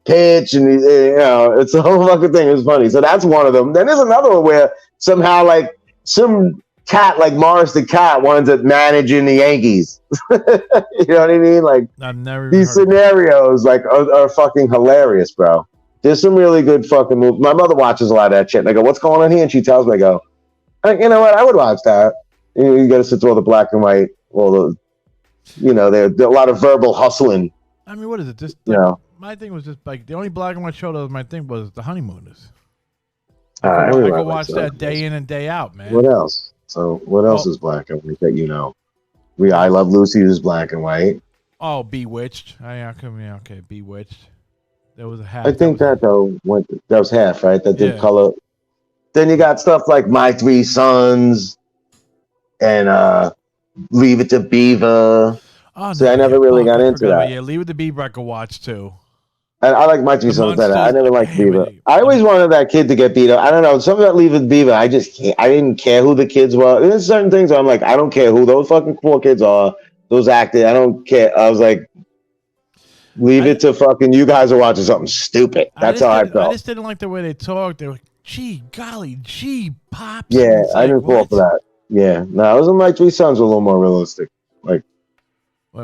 pitch, and it's the whole fucking thing. It was funny. So that's one of them. Then there's another one where somehow, like, some cat, like Morris the cat, winds up managing the Yankees. You know what I mean? Like, I've never these scenarios, like, are fucking hilarious, bro. There's some really good fucking movies. My mother watches a lot of that shit. And I go, what's going on here? And she tells me, I go, you know what? I would watch that. You got to sit through all the black and white, all the, there's a lot of verbal hustling. I mean, what is it? Just, my thing was just like the only black and white show that was my thing was The Honeymooners. I could watch that day in and day out, man. What else? So what else is black and white that I Love Lucy is black and white. Oh, Bewitched. Okay, Bewitched. There was a half. I think that was half, right? That did color. Then you got stuff like My Three Sons and Leave It to Beaver. Oh, so I never really got into that. Yeah, Leave It to Beaver I could watch too. I like My Three Sons better. I never liked Beaver. I always wanted that kid to get beat up. I don't know. Something about Leave It to Beaver, I didn't care who the kids were. There's certain things where I'm like, I don't care who those fucking poor kids are. Those actors, I don't care. I was like, leave it to fucking you guys are watching something stupid. That's how I felt. I just didn't like the way they talked. They were like, gee, golly, gee, pops. Yeah, I didn't fall for that. Yeah. No, it was My Three Sons were a little more realistic. Like,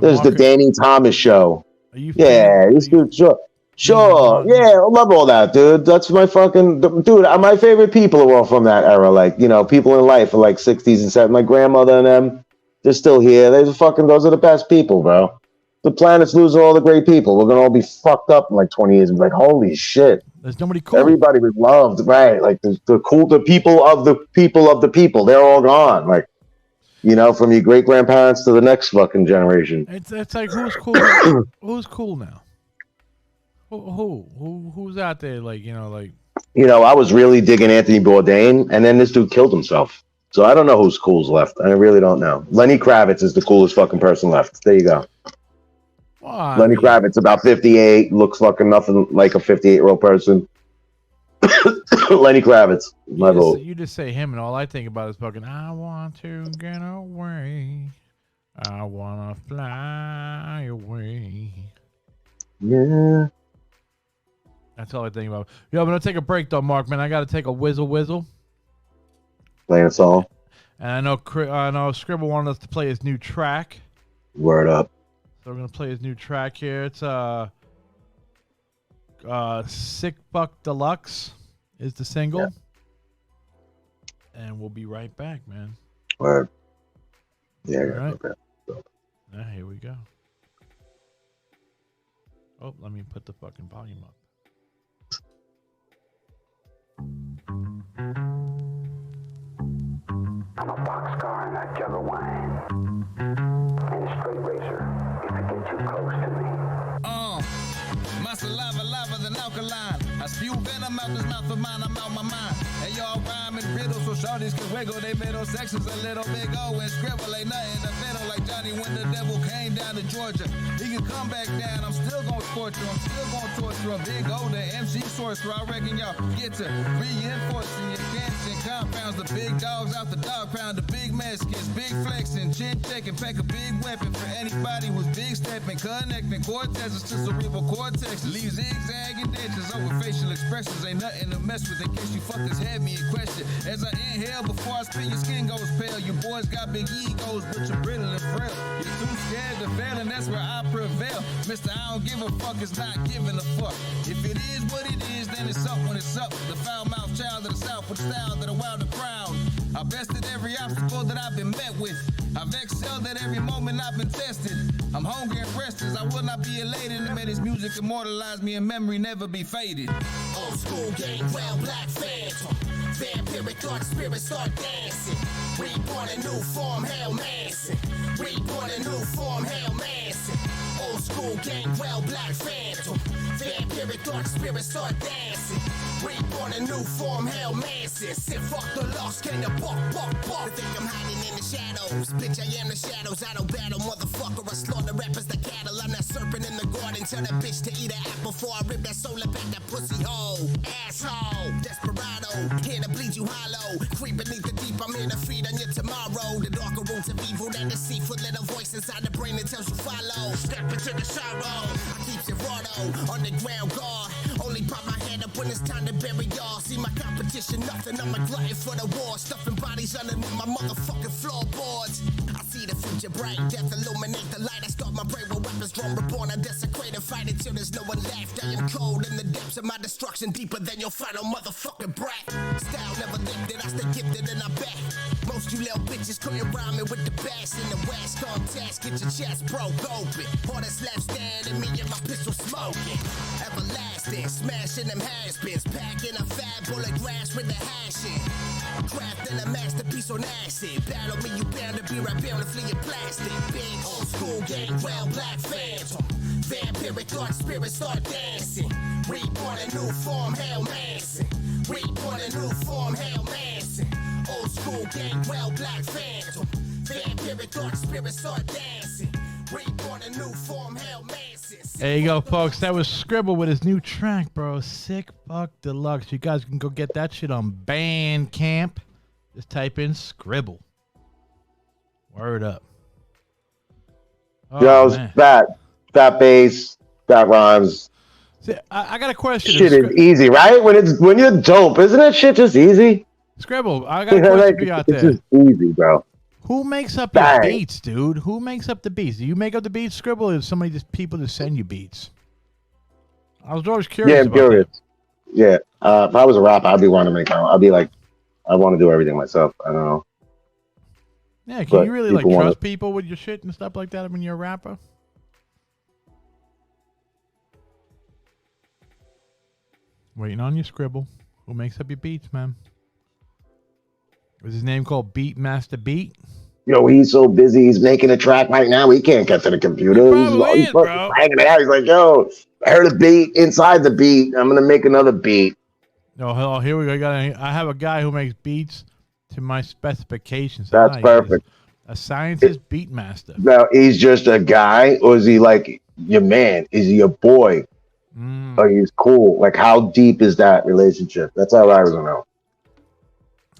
there's the Danny Thomas show. Sure. Yeah, I love all that, dude. That's my fucking... Dude, my favorite people are all from that era. Like, people in life are like 60s and 70s. My grandmother and them, they're still here. Those are the best people, bro. The planet's losing all the great people. We're gonna all be fucked up in like 20 years and be like, holy shit. There's nobody cool. Everybody was loved, right? Like the people of the people, they're all gone. Like, from your great grandparents to the next fucking generation. It's like who's cool? Who's cool now? Who's out there? Like, I was really digging Anthony Bourdain, and then this dude killed himself. So I don't know who's cool's left. I really don't know. Lenny Kravitz is the coolest fucking person left. There you go. Lenny Kravitz, about 58, looks fucking nothing like a 58-year-old person. Lenny Kravitz, my vote. You just say him, and all I think about is fucking, I want to get away. I want to fly away. Yeah. That's all I think about. Yo, I'm gonna take a break though, Mark. Man, I gotta take a whizzle. Playing a song. And I know Scribble wanted us to play his new track. Word up. So we're gonna play his new track here. It's Sick Buck Deluxe is the single. Yeah. And we'll be right back, man. Word. Yeah. Right. Okay. Now, here we go. Oh, let me put the fucking volume up. I'm a boxcar and a jug of wine. And a straight razor if you get too close to me. My saliva lava than alkaline. I spew venom out this mouth of mine, I'm out my mind. And y'all rhyme in riddles so shorties can wiggle. They middle sections a little big O and scribble. Ain't nothing in the middle like Johnny when the devil came down to Georgia. He can come back down, I'm still gonna torture him. Still gonna torture him. Big O, the MC sorcerer. I reckon y'all get to reinforcing your camps and compounds. The big dogs out the dog pound. The big Mexicans, big flexing, chin checking, pack a big weapon for anybody who's big stepping, connecting cortexes to cerebral cortex. Leave zigzagging dentures over facial expressions. Ain't nothing to mess with in case you fuckers had me in question. As I inhale before I spit, your skin goes pale. You boys got big egos, but you're brittle and frail. You're too scared to fail, and that's where I prevail. Mr. I don't give a fuck is not giving a fuck. If it is what it is, then it's up when it's up. The foul-mouthed child of the South with style that a wilder crowd. I bested every obstacle that I've been met with. I've excelled at every moment I've been tested. I'm hungry and restless. I will not be elated. To make this music immortalize me in memory, never be faded. Old school gang, well, black phantom. Vampiric dark spirits start dancing. Reborn in new form, Hail Manson. Reborn in new form, Hail Manson. Old school gang, well, black phantom. Vampiric dark spirits start dancing. Reborn in new form, Hail Manson. Sit fuck the lost, king of buck. I think I'm hiding in the shadows. Bitch, I am the shadows. I don't battle, motherfucker. I slaughter rappers the cattle. I'm that serpent in the garden. Tell that bitch to eat an apple before I rip that soul up at that pussy hole. Asshole, desperado, here to bleed you hollow. Creep beneath the deep, I'm here to feed on you tomorrow. The darker roots of evil that deceitful little voice inside the brain that tells you follow. Step into the sorrow. I keeps it raw though, underground guard. Only pop my head up when it's time to bury y'all. See my competition, nothing. I'm a glutton for the war. Stuffing bodies underneath my motherfucking floorboards. I see the future bright, death illuminate the light. I start my brain with weapons drawn, reborn. I desecrate and fight until there's no one left. I am cold in the depths of my destruction, deeper than your final motherfucking breath. Style never lifted, I stay gifted and I bet. Most you little bitches couldn't rhyme me with the best in the West. Contest, get your chest broke open. Hardest left standing, me and my pistol smoking. Everlasting, smashing them has-beens. Packing a fat bullet glass with the hash in. Crafting a masterpiece on acid. Battle me, you bound to be right bountifully in plastic. Big old school gang, well, black phantom. Vampiric dark spirits start dancing. Reborn in new form, Hail Manson. Reborn in new form, Hail Manson. Old school gang, well, black phantom. Vampiric dark spirits start dancing. Reborn in new form, Hail Manson. There you go, folks. That was Scribble with his new track, bro. Sick Buck Deluxe. You guys can go get that shit on Bandcamp. Just type in Scribble. Word up. Oh, Yo, man. fat bass, fat rhymes. See, I got a question. Shit is easy, right? When you're dope, isn't that shit just easy? Scribble, I got a question for you out It's there. just easy, bro. Who makes up Bang. your beats, dude? Who makes up the beats? Do you make up the beats, Scribble, or is somebody people just send you beats? I was always curious. Yeah, I'm about curious. that. Yeah, if I was a rapper, I'd be wanting to make my own. I'd be like, I want to do everything myself. I don't know. Yeah, can But you really like people trust wanna- people with your shit and stuff like that when you're a rapper? Waiting on your Scribble. Who makes up your beats, man? Is his name called Beat Master Beat? Yo, he's so busy. He's making a track right now. He can't get to the computer. He probably He's is, bro. hanging out. He's like, yo, I heard a beat inside the beat. I'm gonna make another beat. Oh, here we go. I have a guy who makes beats to my specifications. That's He's perfect. A scientist beat master. Now, he's just a guy, or is he like your man? Is he a boy? Or he's cool? Like, how deep is that relationship? That's all I was gonna know.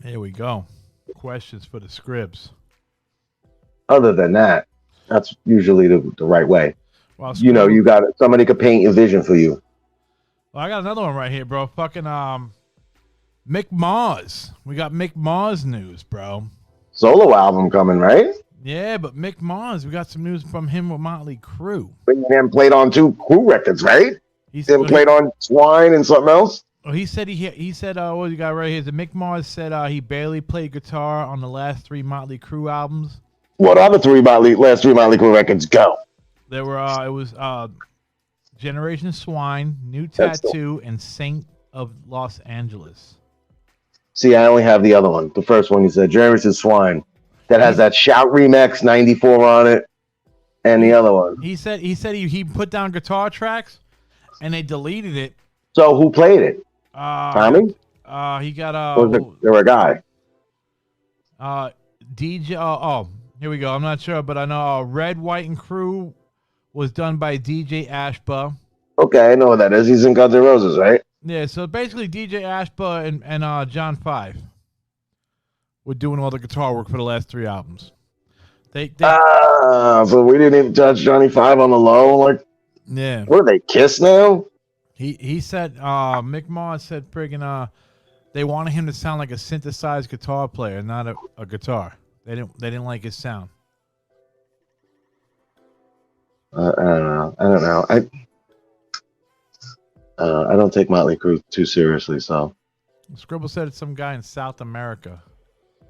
Here we go. Questions for the Scribs. Other than that, that's usually the right way. Well, You know, you got somebody could paint your vision for you. Well, I got another one right here, bro. Fucking Mick Mars. We got Mick Mars news, bro. Solo album coming, right? Yeah, but Mick Mars, we got some news from him with Motley Crue. Bringing him played on 2 Crew records, right? He's Played on Swine and something else. Oh, he said what you got right here? The Mick Mars said he barely played guitar on the last 3 Motley Crue albums. What other last three Motley Crue records go? There were it was Generation Swine, New Tattoo, and Saint of Los Angeles. See, I only have the other one. The first one you said, Generation Swine. That has that Shout Remix 94 on it. And the other one. He said he put down guitar tracks and they deleted it. So who played it? Tommy? He got there a guy? DJ. Oh, here we go. I'm not sure, but I know Red, White, and Crew was done by DJ Ashba. Okay, I know what that is. He's in Guns N' Roses, right? Yeah, so basically DJ Ashba and John Five were doing all the guitar work for the last 3 albums. So we didn't even touch Johnny Five on the low. Like, yeah. What are they, Kiss now? He said Mick Mars said friggin' they wanted him to sound like a synthesized guitar player, not a guitar. They didn't like his sound. I don't know. I don't take Motley Crue too seriously, so. Scribble said it's some guy in South America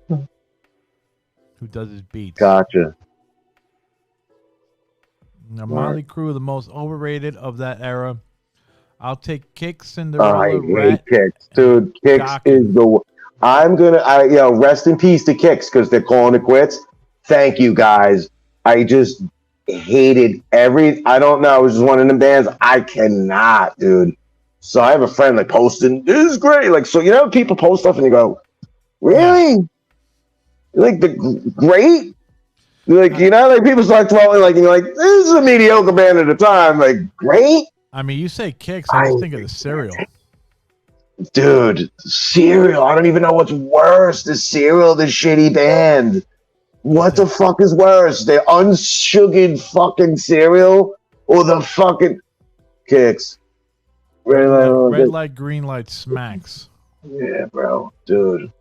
who does his beats. Gotcha. Now, Motley Crue, the most overrated of that era. I'll take Kix, Cinderella, I Rat, hate Kix, dude. Kix is the. Rest in peace to Kix because they're calling it quits. Thank you guys. I just hated I don't know. It was just one of them bands. I cannot, dude. So I have a friend like posting, this is great. Like, so people post stuff and you go, really? Like the great? Like, people start throwing like, this is a mediocre band at a time. Like, great? I mean, you say Kix, I just think of the cereal. Dude, cereal. I don't even know what's worse. The cereal, the shitty band. What the fuck is worse? The unsugared fucking cereal or the fucking Kix? Red light, green light smacks. Yeah, bro. Dude.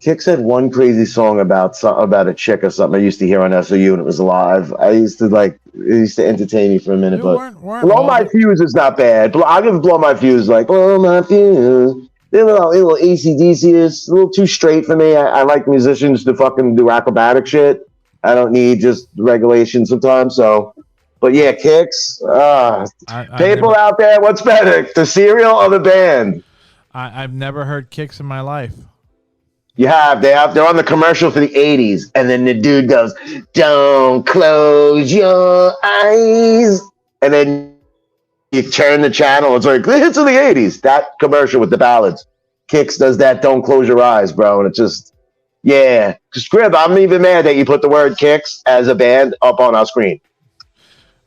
Kix had one crazy song about a chick or something I used to hear on SOU and it was live. It used to entertain me for a minute, but Blow My Fuse is not bad. I'll give Blow My Fuse Blow My Fuse. They're a little ACDC-ish, a little too straight for me. I like musicians to fucking do acrobatic shit. I don't need just regulation sometimes, so. But yeah, Kix. People out there, what's better, the cereal or the band? I've never heard Kix in my life. They're on the commercial for the 80s, and then the dude goes, "Don't close your eyes," and then you turn the channel. It's like the hits of the 80s. That commercial with the ballads. Kix does that. Don't close your eyes, bro. And it's just, yeah. Scrib, I'm even mad that you put the word Kix as a band up on our screen.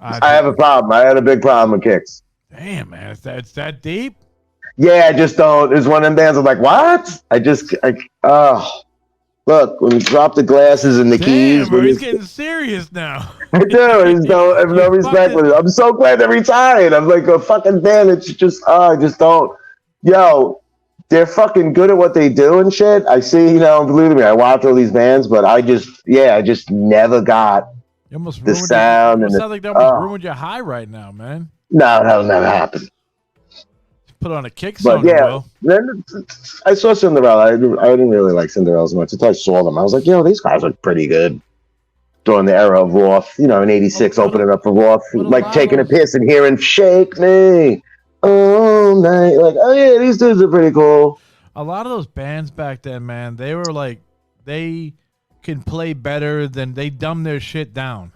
I have a problem. I had a big problem with Kix. Damn, man, it's that deep. Yeah, I just don't. It's one of them bands. I'm like, what? Look, when you drop the glasses and the keys. Bro, he's getting serious now. I do. I have no respect for it. I'm so glad they retired. I'm like a fucking band. It's just, I just don't. Yo, they're fucking good at what they do and shit. I see, believe me, I watch all these bands, but I just never got the sound. It sounds like they almost ruined your high right now, man. No, that'll never happen. Put on a Kix song, yeah, then I saw Cinderella. I didn't really like Cinderella as much until I saw them. I was like, these guys look pretty good during the era of Roth. In '86, opening up for Roth, like taking a piss and hearing "Shake Me All Night." Like, oh yeah, these dudes are pretty cool. A lot of those bands back then, man, they were like, they can play better than they dumb their shit down.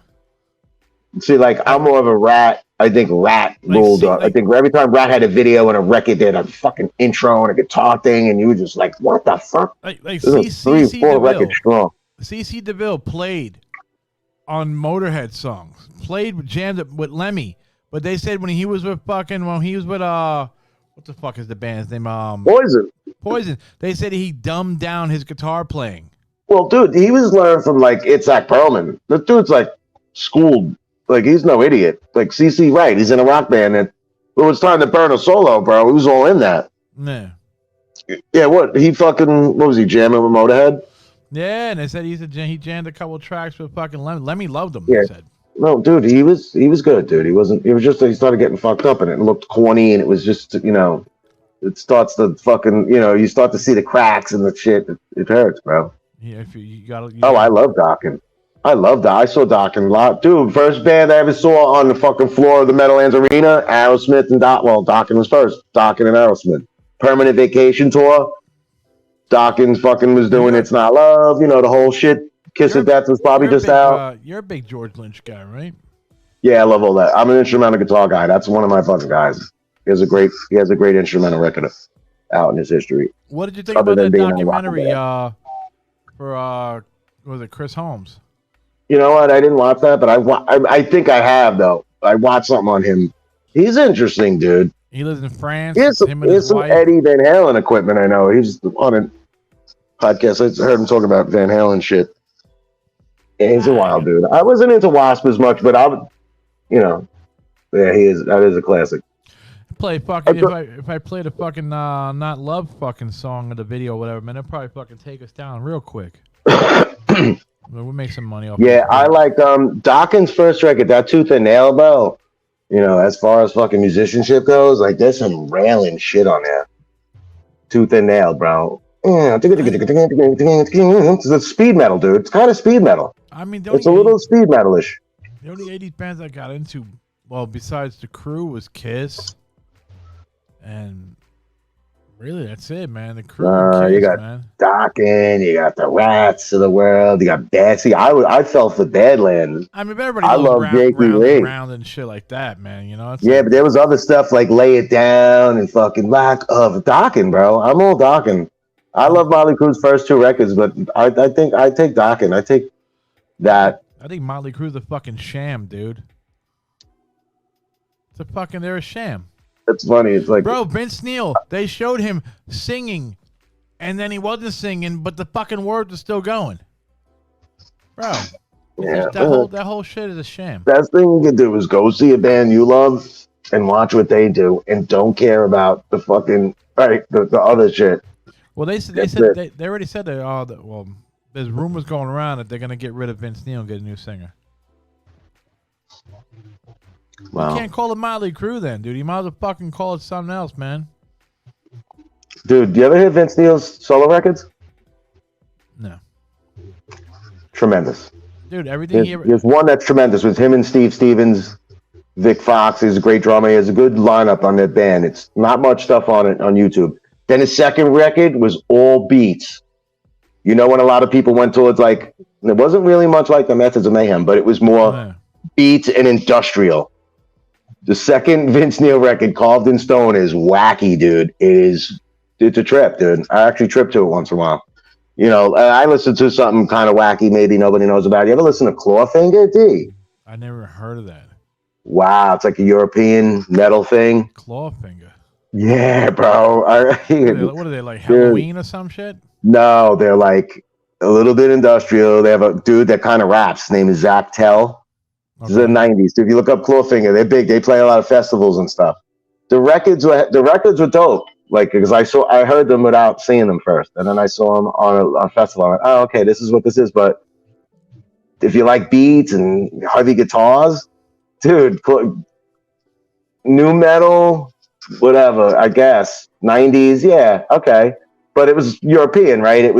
See, like, I'm more of a Rat. I think Rat ruled. I think every time Rat had a video and a record, they had a fucking intro and a guitar thing, and you were just like, what the fuck? Like CC 3-4 records strong. CC DeVille played on Motorhead songs, jammed it with Lemmy, but they said when he was with what the fuck is the band's name? Poison. They said he dumbed down his guitar playing. Well, dude, he was learning from like Itzhak Perlman. The dude's like schooled. Like, he's no idiot. Like, CC, right, he's in a rock band that it was time to burn a solo, bro. He was all in that. Yeah. Yeah, what what was he jamming with Motorhead? Yeah, and they said he jammed a couple tracks with fucking Lemmy. Lemmy loved him. Yeah. They said. No, dude, he was good, dude. He was just he started getting fucked up and it looked corny and it was just it starts to fucking you start to see the cracks and the shit. It hurts, bro. Yeah, if you got. I love Dokken. I love that. I saw Dokken a lot, dude. First band I ever saw on the fucking floor of the Meadowlands Arena, Aerosmith and Dokken was first. Dokken and Aerosmith. Permanent Vacation tour. Dokken fucking was doing It's Not Love, the whole shit. Kiss of Death was probably just out. You're a big George Lynch guy, right? Yeah, I love all that. I'm an instrumental guitar guy. That's one of my fucking guys. He has a great instrumental record out in his history. What did you think about that documentary for was it Chris Holmes? You know what? I didn't watch that, but I think I have though. I watched something on him. He's interesting, dude. He lives in France. He has some Eddie Van Halen equipment. I know he's on a podcast. I heard him talking about Van Halen shit. Yeah, he's a wild dude. I wasn't into Wasp as much, but yeah, he is. That is a classic. Play fucking if I played a fucking Not Love fucking song of the video or whatever, man, it'd probably fucking take us down real quick. We'll make some money off. Yeah, I like Dokken's first record, that Tooth and Nail, bro. As far as fucking musicianship goes, like there's some railing shit on there. Tooth and Nail, bro. Yeah, it's a speed metal, dude. It's kind of speed metal. I mean, it's a little speed metalish. The only 80s bands I got into, well, besides The Crew, was Kiss, and really that's it, man. The Crew, Kiss, you got man. Dokken, you got the Rats of the world, you got Bad. See, I fell for Badlands. I mean, everybody I love round and shit like that, man. Yeah, but there was other stuff like Lay It Down and fucking Lack of Dokken, bro. I'm all Dokken. I love Motley Crue's first two records, but I think I take Dokken. I take that. I think Motley Crue's a fucking sham, dude. They're a sham. It's funny. It's like, bro, Vince Neil, they showed him singing, and then he wasn't singing, but the fucking words are still going. Bro, yeah, that whole shit is a sham. Best thing you can do is go see a band you love and watch what they do, and don't care about the fucking the other shit. Well, they already said that. There's rumors going around that they're gonna get rid of Vince Neil and get a new singer. Wow. You can't call it Motley Crue then, dude. You might as well fucking call it something else, man. Dude, do you ever hear Vince Neil's solo records? No. Tremendous. Dude, there's one that's tremendous with him and Steve Stevens. Vic Fox is a great drummer. He has a good lineup on that band. It's not much stuff on it on YouTube. Then his second record was all beats. When a lot of people went towards it wasn't really much like the Methods of Mayhem, but it was more beats and industrial. The second Vince Neil record, Carved in Stone, is wacky, dude. It's a trip, dude. I actually trip to it once in a while. I listen to something kind of wacky, maybe nobody knows about. You ever listen to Clawfinger, D? I never heard of that. Wow, it's like a European metal thing. Clawfinger. Yeah, bro. What are they like, Halloween or some shit? No, they're like a little bit industrial. They have a dude that kind of raps. His name is Zach Tell. Okay. This is the 90s. If you look up Clawfinger, they're big. They play a lot of festivals and stuff. The records were dope. Because I heard them without seeing them first, and then I saw them on a festival. I'm like, oh, okay, this is what this is. But if you like beats and heavy guitars, dude, new metal, whatever. I guess 90s, yeah, okay. But it was European, right?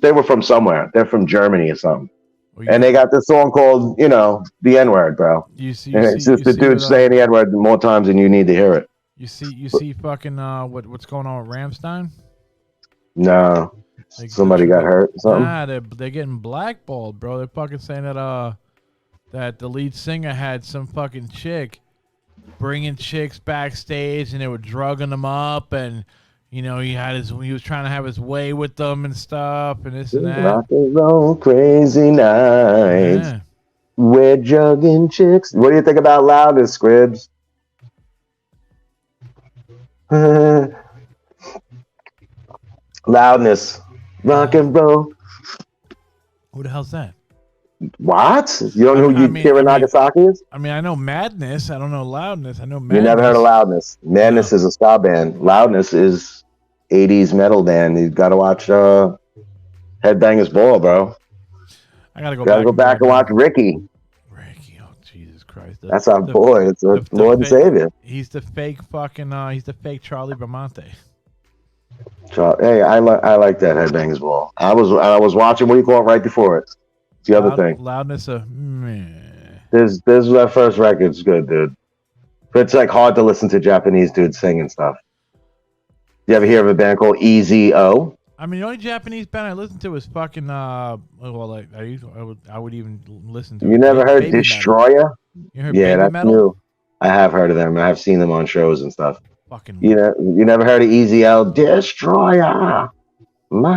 They were from somewhere. They're from Germany or something. And they got this song called, the N-word, bro. It's just the dude saying the N-word more times than you need to hear it. You see fucking what's going on with Rammstein? No. Somebody got hurt or something? Nah, they're getting blackballed, bro. They're fucking saying that the lead singer had some fucking chick bringing chicks backstage, and they were drugging them up, and he was trying to have his way with them and stuff, and this and that. Rock and roll crazy nights. Yeah. We're jugging chicks. What do you think about Loudness, Scribs? Loudness. Rock and roll. Who the hell's that? What? You don't know who Kira Nagasaki is? I mean, I know Madness. I don't know Loudness. I know Madness. You never heard of Loudness. Madness is a ska band. Loudness is 80s metal band. You got to watch Headbangers Ball, bro. I got to go back and watch Ricky. Ricky, oh Jesus Christ. That's our boy. It's our Lord and Savior. He's the fake fucking, he's the fake Charlie Bramante. Hey, I like that Headbangers Ball. I was watching, what do you call it, right before it. It's the other thing. Loudness of meh. This is that first record. It's good, dude. But it's like hard to listen to Japanese dudes singing stuff. You ever hear of a band called EZO? I mean, the only Japanese band I listen to is fucking I would even listen to. You never heard Baby Destroyer? Metal. You heard Yeah, Baby that's Metal? new. I have heard of them. I have seen them on shows and stuff. Fucking. You never heard of EZO? Destroyer. No,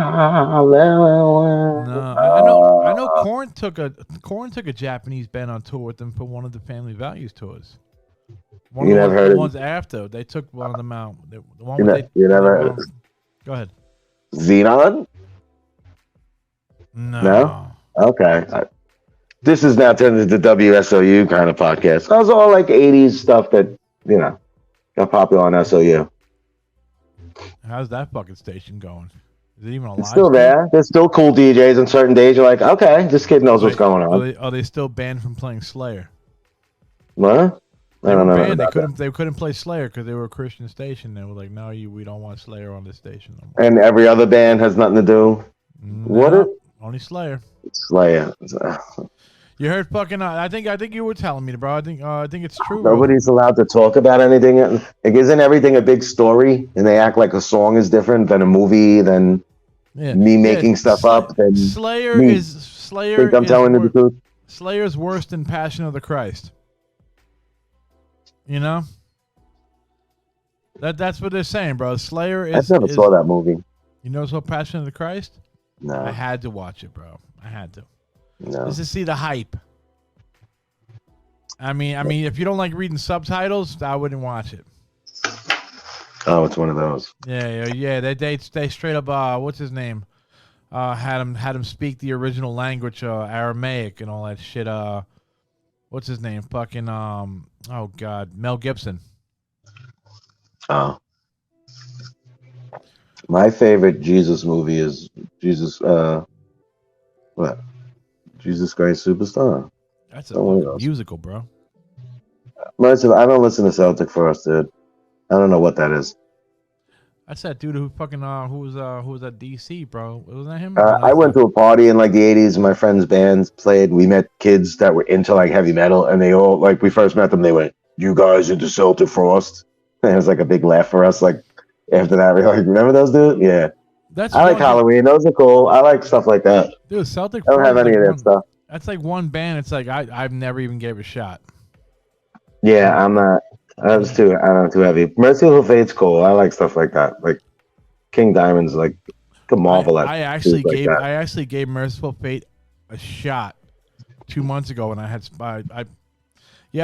I know. Korn took a Japanese band on tour with them for one of the Family Values tours. You never heard the of ones after they took one of them out. The one you never. Go ahead. Xenon? No. Okay. This is now turned into the WSOU kind of podcast. That was all like 80s stuff that got popular on SOU. How's that fucking station going? Is it even alive? It's still there. There's still cool DJs on certain days. You're like, okay, this kid knows what's going on. Are they still banned from playing Slayer? What? I don't know. They couldn't play Slayer because they were a Christian station. They were like, no, we don't want Slayer on this station no more. And every other band has nothing to do. No, only Slayer. Slayer. You heard fucking. I think you were telling me, bro. I think it's true. Nobody's allowed to talk about anything. Like, isn't everything a big story? And they act like a song is different than a movie, than me making stuff up. Then Slayer. Think I'm telling the truth? Slayer's worse than Passion of the Christ. You know. That's what they're saying, bro. Slayer is. I never saw that movie. You never saw Passion of the Christ? No. I had to watch it, bro. I had to. No. Just to see the hype. I mean, if you don't like reading subtitles, I wouldn't watch it. Oh, it's one of those. Yeah. They straight up. What's his name? Had him speak the original language, Aramaic and all that shit. What's his name? Fucking oh God, Mel Gibson. Oh. My favorite Jesus movie is Jesus. What? Jesus Christ Superstar. That's a fucking musical, bro. I don't listen to Celtic Frost, dude. I don't know what that is. That's that dude who fucking who was at DC, bro. Wasn't that him? I went to a party in like the 80s. My friends' bands played. We met kids that were into like heavy metal, and they all like we first met them. They went, "You guys into Celtic Frost?" And it was like a big laugh for us. Like after that, we were like, "Remember those dudes?" Yeah. I like Halloween. Those are cool. I like stuff like that. Dude, Celtic. I don't have any of that stuff. That's like one band. It's like I've never even gave a shot. Yeah, I'm not. I'm too heavy. Merciful Fate's cool. I like stuff like that. Like King Diamond's like a marvel. I actually gave Merciful Fate a shot 2 months ago when I had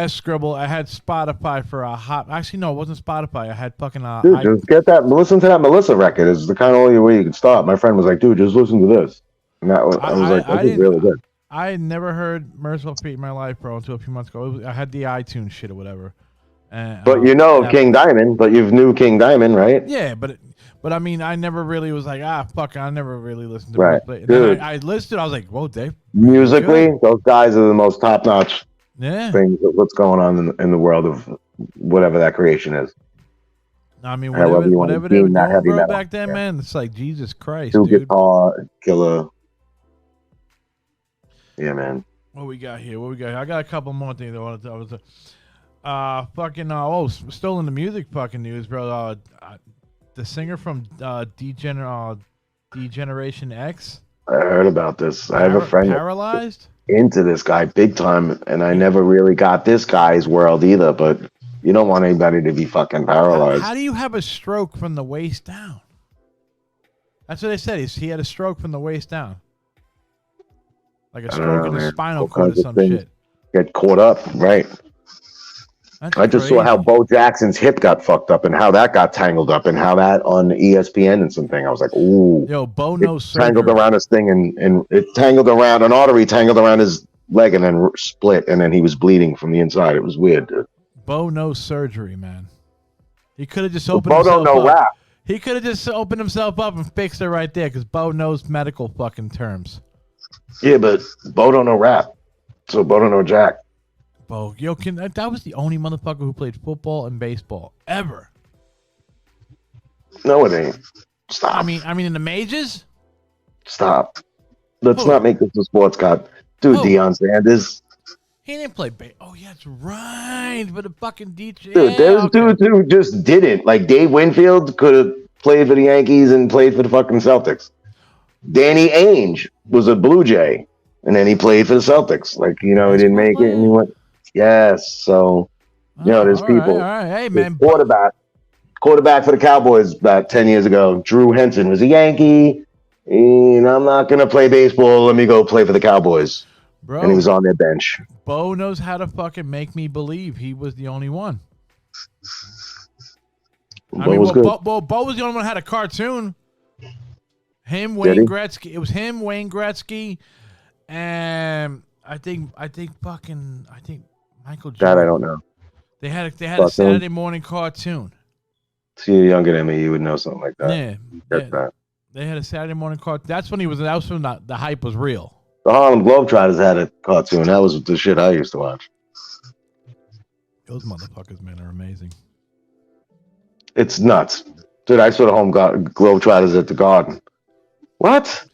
Scribble. I had Spotify for a hot. Actually, no, it wasn't Spotify. I had fucking. Dude, just get that. Listen to that Melissa record. It's the kind of only way you can start. My friend was like, "Dude, just listen to this." And that was, I was like, "This is really good." I had never heard Merciful Fate in my life, bro, until a few months ago. I had the iTunes shit or whatever. But King Diamond. But you've knew King Diamond, right? Yeah, but I mean, I never really was like, fuck, I never really listened to Merciful Fate. Then I listened. I was like, whoa, Dave. Musically, those guys are the most top-notch. Yeah. Things. What's going on in the world of whatever that creation is. I mean, whatever they were doing, bro, back then, man, it's like Jesus Christ, dude. Guitar killer. Yeah, man. What we got here? I got a couple more things I wanted to. Still in the music fucking news, bro. The singer from Degeneration X. I heard about this. I have a friend paralyzed into this guy big time, and I never really got this guy's world either. But you don't want anybody to be fucking paralyzed. How do you have a stroke from the waist down? That's what they said. He had a stroke from the waist down. Like a stroke in the spinal cord or some shit. Get caught up, right? That's I just crazy. saw how Bo Jackson's hip got fucked up and how that got tangled up and how that on ESPN and something. I was like, ooh. Yo, Bo knows Tangled surgery. around his thing and it tangled around an artery, tangled around his leg and then split and then he was bleeding from the inside. It was weird, dude. Bo knows surgery, man. He could have just Well, opened Bo himself don't know up. rap. He could have just opened himself up and fixed it right there because Bo knows medical fucking terms. Yeah, but Bo don't know rap. So Bo don't know jack. Bo, yo, that was the only motherfucker who played football and baseball ever. No, it ain't. Stop. I mean, in the majors, Stop. Let's Who? not make this a sports cop. Dude, Who? Deion Sanders. he didn't play baseball. Oh, yeah, that's right. But the fucking DJ. Dude, there was dudes who just didn't. Like Dave Winfield could have played for the Yankees and played for the fucking Celtics. Danny Ainge was a Blue Jay, and then he played for the Celtics. Like, he didn't make it, and he went. Yes, so there's all people. Right. Hey, The man. quarterback for the Cowboys about 10 years ago. Drew Henson was a Yankee, and I'm not gonna play baseball. Let me go play for the Cowboys. Bro, And he was on their bench. Bo knows how to fucking make me believe he was the only one. Bo was good. Bo was the only one who had a cartoon. Him, Did Wayne he? Gretzky. It was him, Wayne Gretzky, and I think Michael Jordan. That I don't know. They had a Cartoon? Saturday morning cartoon. See, you're younger than me, you would know something like that. Yeah, That's that. they had a Saturday morning cartoon. That's when the hype was real. The Harlem Globetrotters had a cartoon. That was the shit I used to watch. Those motherfuckers, man, are amazing. It's nuts. Dude, I saw the Globetrotters at the Garden. What?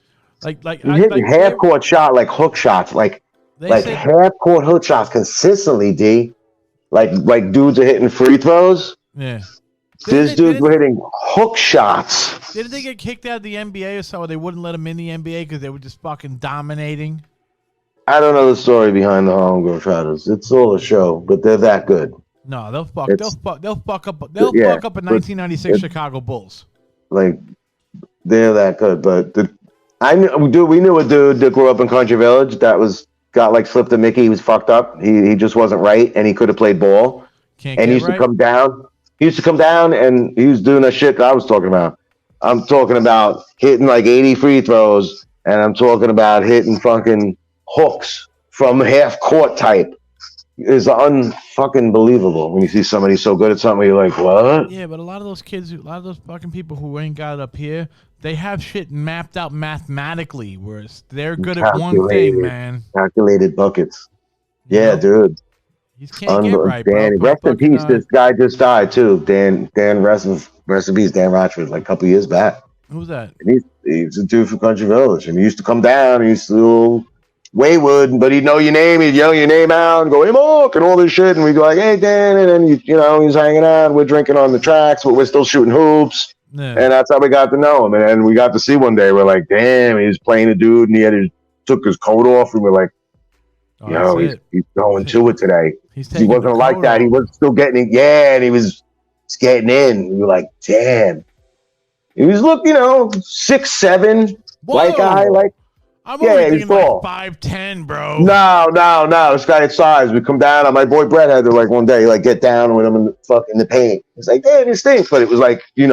You Hitting half-court shot, like hook shots, like half-court hook shots consistently, D. Like dudes are hitting free throws. Yeah. These dudes were hitting hook shots. Didn't they get kicked out of the NBA or so? They wouldn't let them in the NBA because they were just fucking dominating. I don't know the story behind the Harlem Globetrotters. It's all a show, but they're that good. No, they'll fuck up a 1996 Chicago Bulls. Like they're that good, but we knew a dude that grew up in Country Village that got like flipped a Mickey. He was fucked up. He just wasn't right, and he could have played ball. And he used to come down. He used to come down, and he was doing that shit that I was talking about. I'm talking about hitting like 80 free throws, and I'm talking about hitting fucking hooks from half court type. It's unfucking believable when you see somebody so good at something. You're like, what? Yeah, but a lot of those kids, a lot of those fucking people who ain't got it up here, they have shit mapped out mathematically, whereas they're good at one thing, man. Calculated buckets. Yeah, dude. You can't get right, Danny, bro. rest in peace. This guy just died too. Dan, rest in peace. Dan Rochford, like a couple years back. Who's that? And he's a dude from Country Village, and he used to come down. He used to wayward, but he'd know your name. He'd yell your name out and go, "Hey, Mark," and all this shit. And we'd go like, "Hey, Dan," and then he's hanging out. We're drinking on the tracks, but we're still shooting hoops. Yeah. And that's how we got to know him. And then we got to see one day. We're like, "Damn!" He was playing a dude, and took his coat off. And we're like, he's going to it today. He wasn't like that. He was still getting it. Yeah, and he was getting in. We were like, damn. He was 6'7", white guy. Like, I'm only thinking like 5'10", bro. No. This guy had size. We come down. And my boy Brett had to one day get down with him in the paint. It's like, damn, it stinks. But it was like, he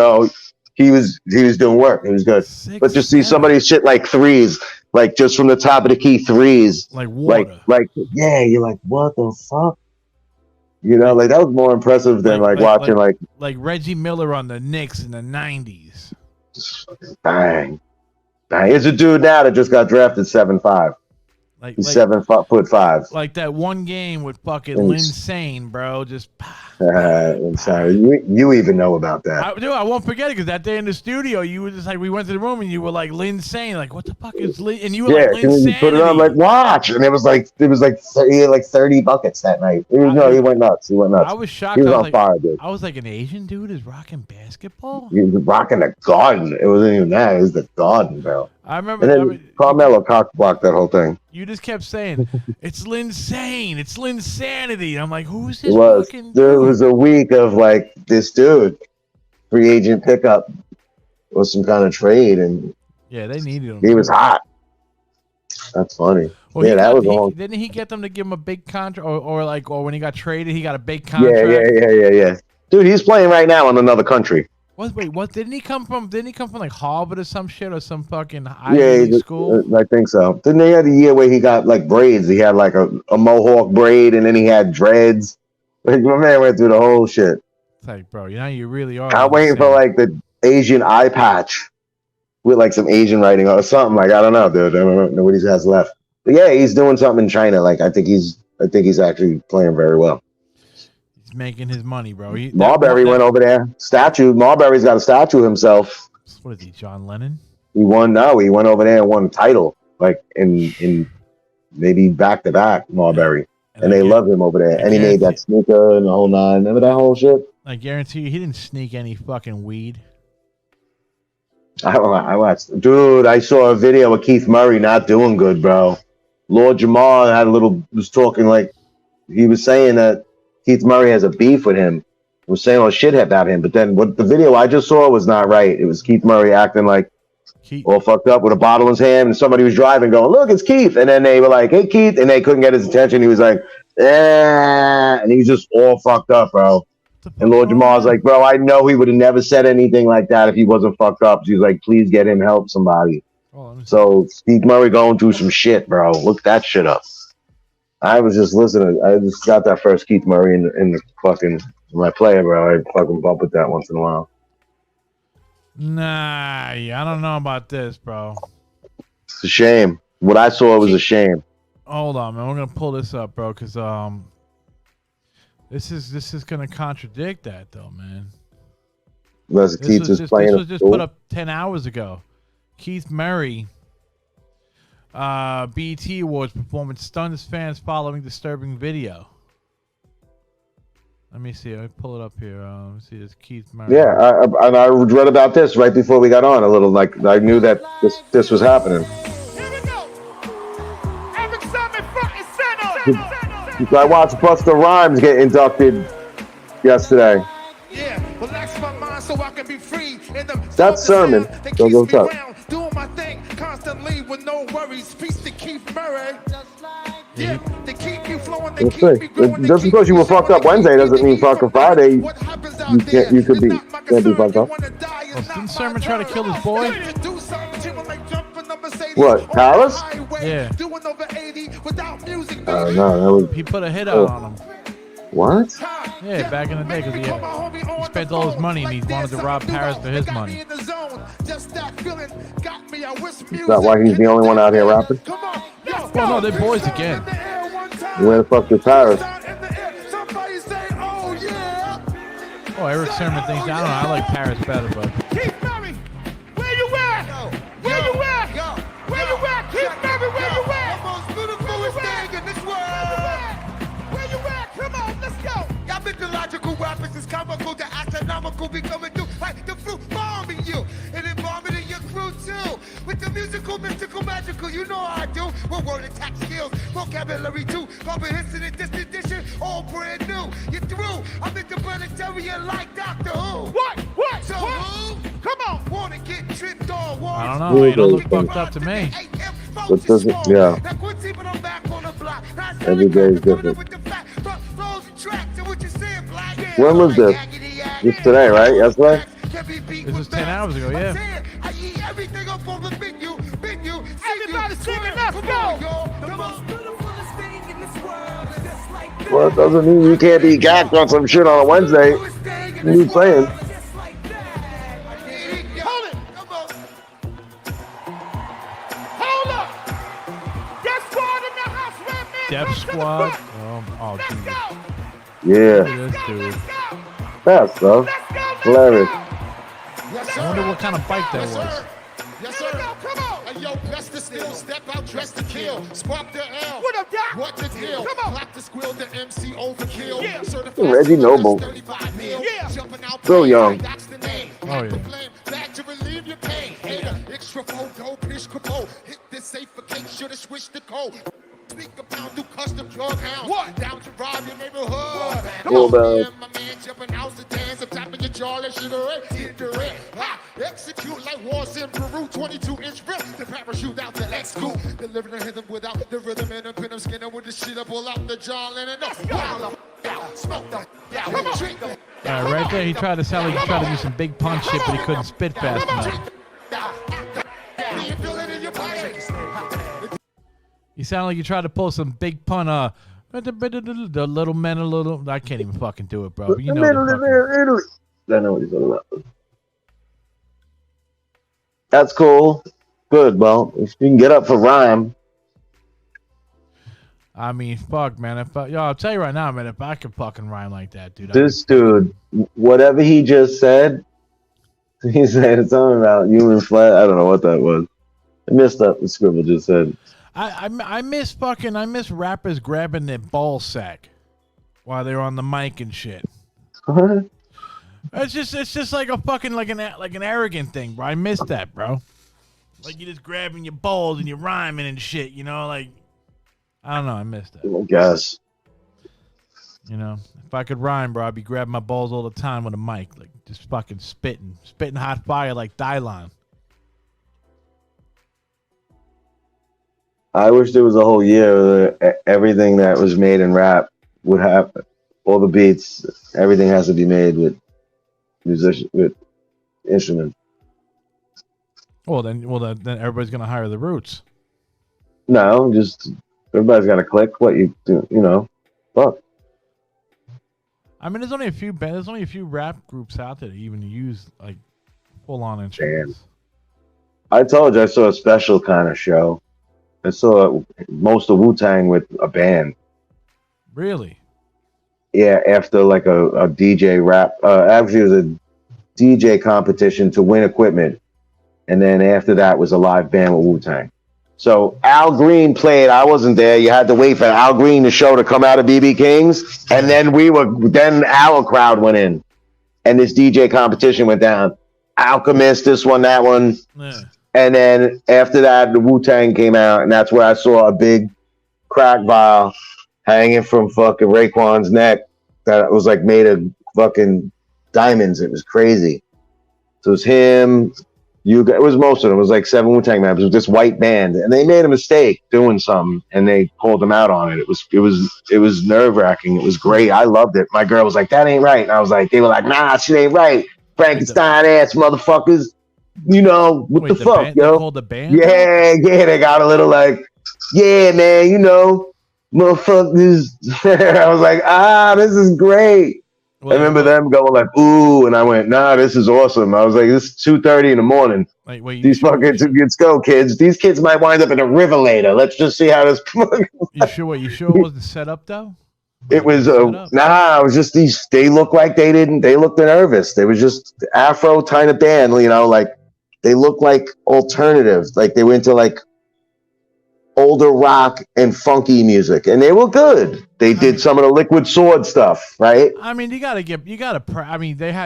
was doing work. It was good. But just see somebody shit like threes. Like just from the top of the key threes, like water. Like you're like, what the fuck? Like that was more impressive than watching like Reggie Miller on the Knicks in the 90s. Bang. It's a dude now that just got drafted 7'5". He's 7'5". Like that one game with fucking Linsane, bro. Just. Sorry, you even know about that. I won't forget it because that day in the studio, you were just like, we went to the room and you were like Linsane, like what the fuck is Lin? And you were like Linsanity. You put it on like watch, and it was like he had 30 buckets that night. He went nuts. I was shocked. He was on fire, dude. I was like, an Asian dude is rocking basketball. He was rocking the Garden. It wasn't even that. It was the Garden, bro. I remember. And then Carmelo cock-blocked that whole thing. You just kept saying, it's Linsane, it's Linsanity. And I'm like, who's this fucking dude? There was a week of this dude, free agent pickup, or some kind of trade, and yeah, they needed him. He was hot. That's funny. Well, Yeah, that was all. didn't he get them to give him a big contract, or when he got traded, he got a big Yeah, contract? yeah. Dude, he's playing right now in another country. What? Wait, what? Didn't he come from like Harvard or some shit or some fucking Yeah, Ivy League school? I think so. Didn't they have a year where he got like braids? He had like a mohawk braid, and then he had dreads. Like my man went through the whole shit. It's like, bro, you really are. I'm waiting for like the Asian eye patch with like some Asian writing or something. Like I don't know, dude. I don't know what he has left. But yeah, he's doing something in China. Like I think he's actually playing very well. He's making his money, bro. Marbury went over there. Marbury's got a statue himself. What is he, John Lennon? He won. No, he went over there and won a title, like in maybe back to back. Marbury, and they love him over there. And he made that sneaker and the whole nine. Remember that whole shit? I guarantee you, he didn't sneak any fucking weed. I watched. Dude, I saw a video of Keith Murray not doing good, bro. Lord Jamar was talking like he was saying that Keith Murray has a beef with him. Was saying all shit about him, but then what the video I just saw was not right. It was Keith Murray acting like all fucked up with a bottle in his hand, and somebody was driving, going, "Look, it's Keith," and then they were like, "Hey, Keith," and they couldn't get his attention. He was like, and he was just all fucked up, bro. And Lord Jamal's like, "Bro, I know he would have never said anything like that if he wasn't fucked up." So he's like, "Please get him help somebody." So Keith Murray going through some shit, bro. Look that shit up. I was just listening. I just got that first Keith Murray in the fucking my player, bro. I fucking bump with that once in a while. Nah, I don't know about this, bro. It's a shame. What I saw was a shame. Hold on, man. We're gonna pull this up, bro, because this is gonna contradict that, though, man. Keith this was playing. This was just put up 10 hours ago. Keith Murray, BET Awards performance stuns fans following disturbing video. Let me see. Let me pull it up here. Let me see this Keith Murray. Yeah, I read about this right before we got on. A little like I knew that this was happening. I watched Busta Rhymes get inducted yesterday. Yeah, relax my mind so I can be free. That sermon. Go up. Doing my thing constantly with no worries. Peace to Keith Murray. Yeah, they keep you flowing. They keep me growing. Just because you were fucked up Wednesday doesn't mean fucking Friday. You can't be fucked up. Didn't Sermon try to kill his boy? What, Palace? Yeah. No, he put a hit out on him. What? Yeah, back in the day, because he spent all his money and he wanted to rob Paris for his money. Is that why he's the only one out here rapping? Well, no, they're boys again. Where the fuck is Paris? Oh, Eric Sermon thinks, I don't know, I like Paris better, but... Keith Murray, where you at? Where you at? Where you at? Keith Murray, where you at? The most beautiful thing in this world. Where you at? Come on, let's go. Y'all mythological rappers is comical, the astronomical be coming through like the fruit bombing you. And embalming in your crew too. With the musical, mystical, magical, you know how I do. With word attack skills, vocabulary too. Comprehension in this edition, all brand new. You're through. I'm interplanetary like Doctor Who. What? So who? Come on. Wanna get tripped on? I don't know. You don't look fucked up to me. But doesn't, yeah. Every day is different. When was this? This today, right? Yesterday? This was 10 hours ago, yeah. Everybody singing, let's go! Well, it doesn't mean you can't be gacked on some shit on a Wednesday. What are you saying? Hold up! Death Squad in the house, Red Man! Death Squad? Oh, Jesus. Yeah. Look at this dude. Fast, though. Hilarious. I wonder what kind of bike that was. Yes, sir. Come on. Hey, yo, best to still step out, dress to kill. Spark the L. What up, Doc? What the deal? Come on. Block the squill, the MC overkill. Yeah. Certified Reggie Noble. Yeah. Jumping out. So young. That's the name. Oh, yeah. Back to relieve your pain. Hater, extra photo, pitch capo. Hit this safe for cake, should've switched the code. Speak a pound through custom drug hounds. What? Down to rob your neighborhood. Come on, man. My man jumping house to dance. I'm tapping your jaw, that shit already hit the red. Execute like wars in Peru, 22-inch rip. The parachute out the X-Scoop. Delivering him without the rhythm and the pin of skinner with the shit up, pull out the jaw and enough. Smoke the drink the right there, he tried to sound like he tried to do some big punch shit, but he couldn't spit fast enough. He sounded like he tried to pull some big pun. The little men, a little. I can't even fucking do it, bro. You know I know what he's talking about. That's cool. Good. Well, if you can get up for rhyme. I mean, fuck, man. I'll tell you right now, man. If I could fucking rhyme like that, dude. This dude, whatever he just said, he said something about human flesh. I don't know what that was. I missed up what Scribble just said. I miss rappers grabbing their ball sack while they're on the mic and shit. What? It's just like a fucking like an arrogant thing, bro. I miss that, bro. Like you're just grabbing your balls and you're rhyming and shit, you know, like I don't know, I miss that. I guess. You know, if I could rhyme, bro, I'd be grabbing my balls all the time with a mic, like just fucking spitting hot fire like Dylon. I wish there was a whole year where everything that was made in rap would happen. All the beats, everything has to be made with instruments. Well, then everybody's gonna hire the Roots. No, just everybody's got to click what you do. You know, fuck. I mean, there's only a few rap groups out there that even use like full on instruments. Damn. I told you I saw a special kind of show. I saw most of Wu-Tang with a band. Really? Yeah, after like a DJ rap. Actually, it was a DJ competition to win equipment. And then after that was a live band with Wu-Tang. So Al Green played. I wasn't there. You had to wait for Al Green, the show, to come out of BB King's. And then then our crowd went in. And this DJ competition went down. Alchemist, this one, that one. Yeah. And then after that, the Wu-Tang came out, and that's where I saw a big crack vial hanging from fucking Raekwon's neck that was like made of fucking diamonds. It was crazy. So it was him. It was most of them. It was like 7 Wu-Tang members with this white band, and they made a mistake doing something, and they called them out on it. It was nerve-wracking. It was great. I loved it. My girl was like, "That ain't right," and I was like, "They were like, nah, shit ain't right. Frankenstein ass motherfuckers." You know, what the fuck, band, yo? they called the band? Yeah, they got a little like, yeah, man, you know, motherfuckers. I was like, this is great. Well, I remember them going like, ooh, and I went, nah, this is awesome. I was like, this is 2:30 in the morning. Wait, These fucking let's go, kids. These kids might wind up in a river later. Let's just see how this. You sure it wasn't set up though? It was it was just these. They looked like they looked nervous. They was just Afro kind of band, you know, like. They look like alternatives, like they went to like older rock and funky music, and they were good. They did some of the Liquid Sword stuff, right? I mean, they had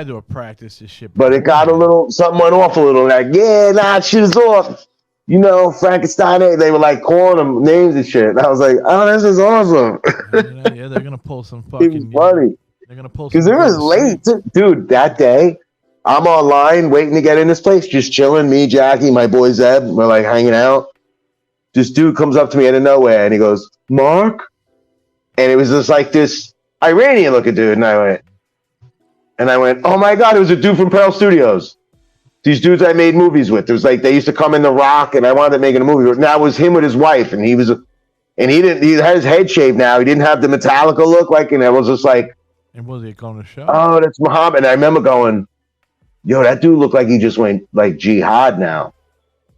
to have practiced this shit. But it got something went off a little, like, shit is off. You know, Frankenstein, they were like calling them names and shit. And I was like, oh, this is awesome. Yeah, they're going to pull some fucking. It was funny. They're going to pull some. Because it was late, dude, that day. I'm online waiting to get in this place, just chilling. Me, Jackie, my boy Zeb, we're like hanging out. This dude comes up to me out of nowhere and he goes, "Mark?" And it was just like this Iranian looking dude. And I went, oh my God, it was a dude from Pearl Studios. These dudes I made movies with. It was like they used to come in The Rock and I wound up making a movie. Now it was him with his wife, and he had his head shaved now. He didn't have the Metallica look like, and I was just like, and was he on the show? Oh, that's Muhammad. And I remember going, yo, that dude looked like he just went like jihad now.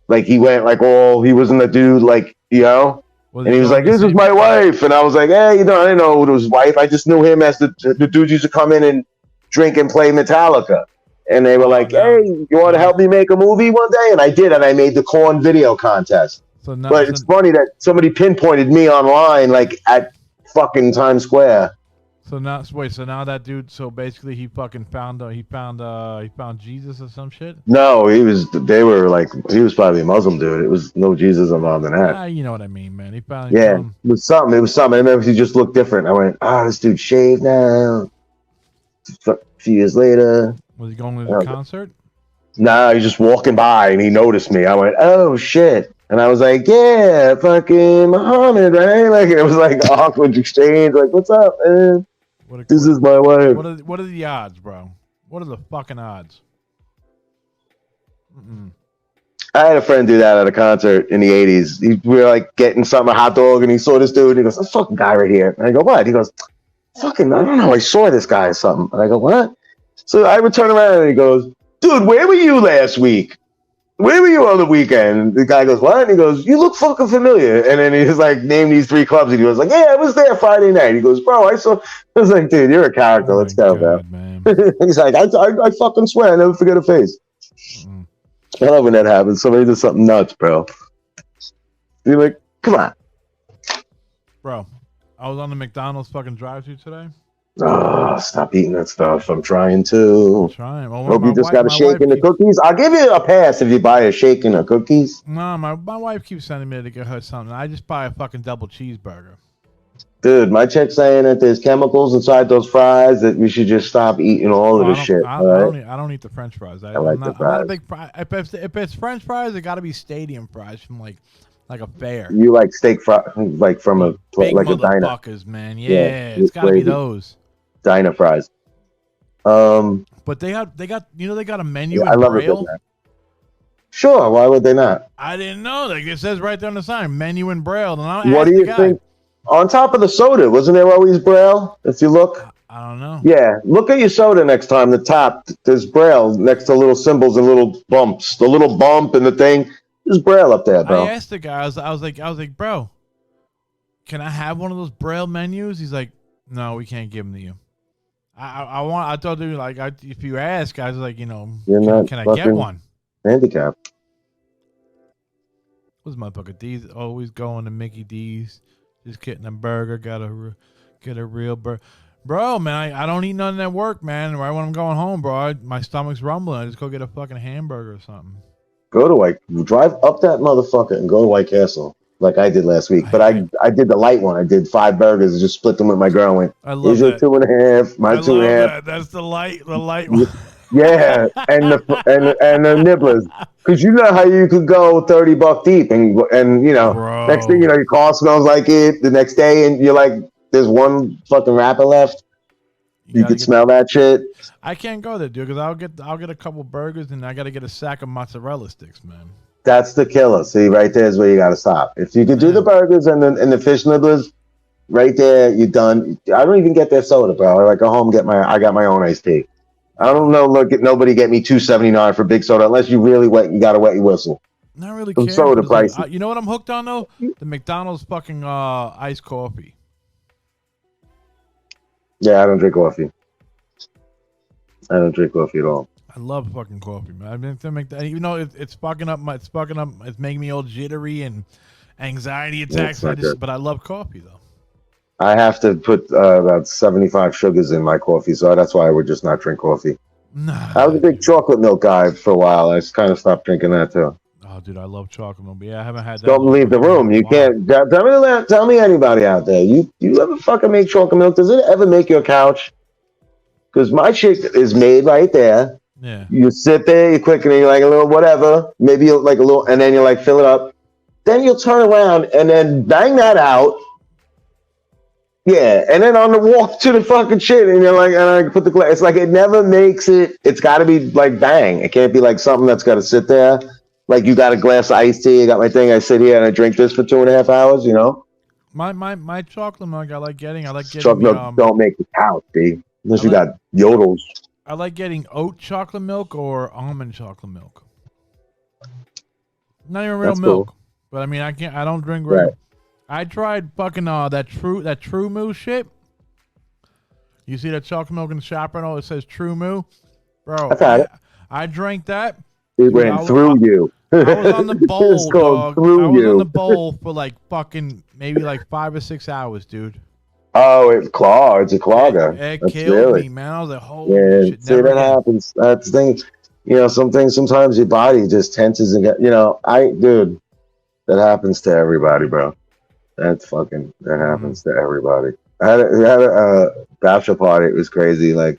Like he went like, he wasn't a dude like, you know? And he was like, this is my wife. And I was like, hey, you know, I didn't know it was his wife. I just knew him as the dudes used to come in and drink and play Metallica. And they were like, hey, you want to help me make a movie one day? And I did, and I made the Corn video contest. But it's funny that somebody pinpointed me online like at fucking Times Square. So now that dude, so basically he fucking found Jesus or some shit? No, he was probably a Muslim dude. It was no Jesus involved in that. You know what I mean, man. He found it was something. I remember he just looked different. I went, this dude shaved now. A few years later. Was he going to the concert? Nah, he's just walking by and he noticed me. I went, oh shit. And I was like, yeah, fucking Muhammad, right? Like it was like awkward exchange. Like, what's up, man? This is my wife. What are the odds, bro? What are the fucking odds? I had a friend do that at a concert in the 80s. We were like getting something, a hot dog, and he saw this dude and he goes, this fucking guy right here. And I go, what? He goes, fucking, I don't know. I saw this guy or something. And I go, what? So I would turn around and he goes, dude, where were you last week? Where were you on the weekend? And the guy goes, what? And he goes, you look fucking familiar. And then he was like, name these 3 clubs. And he was like, yeah, I was there Friday night. He goes, bro, I saw. I was like, dude, you're a character. Let's go, man. He's like, I fucking swear, I never forget a face. I love when that happens. Somebody does something nuts, bro. You're like, come on. Bro, I was on the McDonald's fucking drive-thru today. Oh, stop eating that stuff. I'm trying to. Well, hope you just got a shake and the cookies. I'll give you a pass if you buy a shake and the cookies. No, my wife keeps sending me to get her something. I just buy a fucking double cheeseburger. Dude, my chick's saying that there's chemicals inside those fries that we should just stop eating all of this shit. I don't eat the French fries. I'm not a big fry. If it's French fries, it got to be stadium fries from like a fair. You like steak fry, like from a big like a diner. Motherfuckers, man. Yeah, it's got to be those diner fries. But they got a menu in Braille. Sure, why would they not? I didn't know. Like it says right there on the sign, menu in Braille. And what do you think? On top of the soda, wasn't there always Braille? If you look, I don't know. Yeah, look at your soda next time. The top, there's Braille next to little symbols and little bumps. The little bump and the thing, there's Braille up there, bro. I asked the guy. I was like, bro, can I have one of those Braille menus? He's like, no, we can't give them to you. I told him like, if you ask, I was like, can I get one? Handicapped. What's my bucket? D's always going to Mickey D's. Just getting a burger, get a real burger. Bro, man, I don't eat nothing at work, man. Right when I'm going home, bro, my stomach's rumbling. I just go get a fucking hamburger or something. Drive up that motherfucker and go to White Castle like I did last week. But I did the light one. I did 5 burgers and just split them with my girl. I love that. 2.5, my 2.5. That's the light one. Yeah, and the nibblers, because you know how you could go $30 deep, and Bro. Next thing you know, your car smells like it the next day, and you're like, there's one fucking wrapper left. You could smell that shit. I can't go there, dude, because I'll get a couple burgers, and I got to get a sack of mozzarella sticks, man. That's the killer. See, right there is where you got to stop. If you could do the burgers and the fish nibblers, right there, you're done. I don't even get their soda, bro. I go home and I got my own iced tea. I don't know. Nobody get me $2.79 for big soda unless you really you got to wet your whistle. Not really care. Soda prices. You know what I'm hooked on though? The McDonald's fucking iced coffee. Yeah, I don't drink coffee. I don't drink coffee at all. I love fucking coffee, man. I mean, even though it's fucking up. It's making me all jittery and anxiety attacks. But I love coffee though. I have to put about 75 sugars in my coffee, so that's why I would just not drink coffee. Nah, I was a big chocolate milk guy for a while. I just kind of stopped drinking that too. Oh, dude, I love chocolate milk. But yeah, I haven't had that. Don't leave the room. You can't. Tell me anybody out there. You ever fucking make chocolate milk? Does it ever make your couch? Because my chick is made right there. Yeah. You sit there, you quick, and then you're like a little whatever. Maybe you'll like a little, and then you like fill it up. Then you'll turn around and then bang that out. Yeah, and then on the walk to the fucking shit, and you're like, and I put the glass. It's like it never makes it. It's got to be like bang. It can't be like something that's got to sit there. Like you got a glass of iced tea. I got my thing. I sit here and I drink this for 2.5 hours. You know. My chocolate milk. I like getting. Chocolate milk don't make the couch, B. Unless you got yodels. I like getting oat chocolate milk or almond chocolate milk. Not even real milk, cool. But I mean, I don't drink real. Right. I tried fucking that True Moo shit. You see that chocolate milk in the shop right now? It says True Moo, bro. I've had it. I drank that. It went through you. I was on the bowl, dog. I was on the bowl for like fucking maybe like 5 or 6 hours, dude. Oh, it's a clogger. It killed me, man. I was like, holy shit. See, that happens. That's the thing. You know, sometimes your body just tenses and dude, that happens to everybody, bro. That happens to everybody. I had a bachelor party. It was crazy. Like,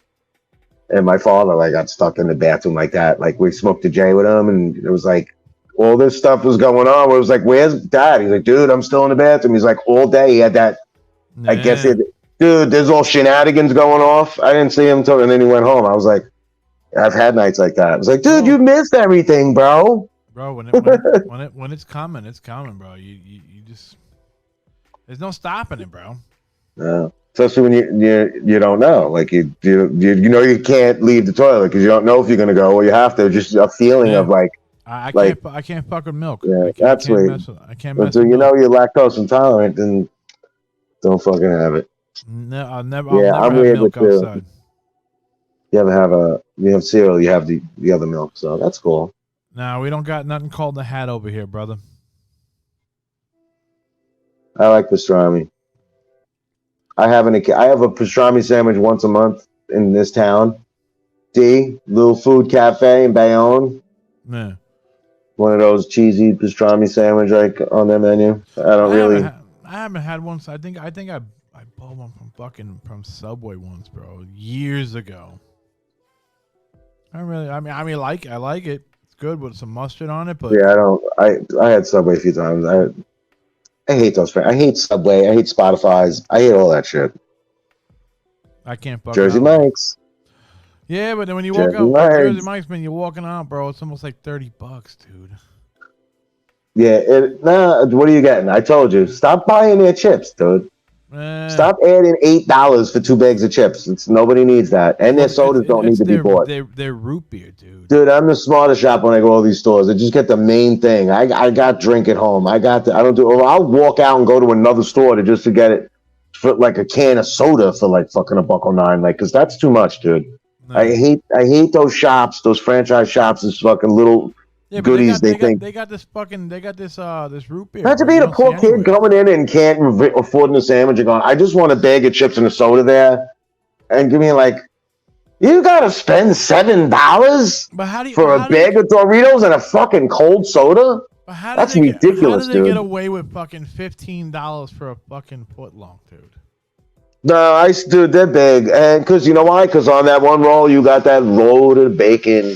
And my father like got stuck in the bathroom like that. Like we smoked a J with him, and it was like all this stuff was going on. It was like, "Where's Dad?" He's like, "Dude, I'm still in the bathroom." He's like, all day he had that. Yeah. I guess it, dude. There's all shenanigans going off. I didn't see him until, and then he went home. I was like, I've had nights like that. I was like, dude, you missed everything, bro. Bro, when it's coming, bro. You just there's no stopping it, bro. Yeah. Especially when you don't know, like you know you can't leave the toilet because you don't know if you're gonna go or you have to. Just a feeling of like I can't fuck with milk. Yeah, I can't mess with Until you know you're lactose intolerant, then don't fucking have it. No, I'll never I'm have weird milk with outside. You have cereal, you have the other milk, so that's cool. No, we don't got nothing called the hat over here, brother. I like pastrami. I have a pastrami sandwich once a month in this town. Little food cafe in Bayonne. Yeah. One of those cheesy pastrami sandwich like on their menu. I haven't had one. I think I bought one from Subway once, bro, years ago. I like it. It's good with some mustard on it, but yeah, I had Subway a few times. I hate those. I hate Subway. I hate Spotify's. I hate all that shit. I can't fuck Jersey out. Mike's. Yeah, but then when you walk out Jersey Mike's, man, you're walking out, bro. It's almost like $30, dude. Yeah, what are you getting? I told you, stop buying their chips, dude. Stop adding $8 for 2 bags of chips. Nobody needs that, and their sodas don't need to be bought. They're root beer, dude. Dude, I'm the smartest shop when I go to all these stores. I just get the main thing. I got drink at home. I'll walk out and go to another store to get it for like a can of soda for like fucking $1.09, like, because that's too much, dude. No. I hate those shops, those franchise shops. This fucking little goodies. They got this root beer. Not to be a poor kid coming in and can't afford a sandwich and going, I just want a bag of chips and a soda there, and give me like, you gotta spend $7 for a bag of Doritos and a fucking cold soda. That's ridiculous, dude. How do they get away with fucking $15 for a fucking foot long, dude? No, dude, they're big, and because you know why? Because on that one roll, you got that loaded bacon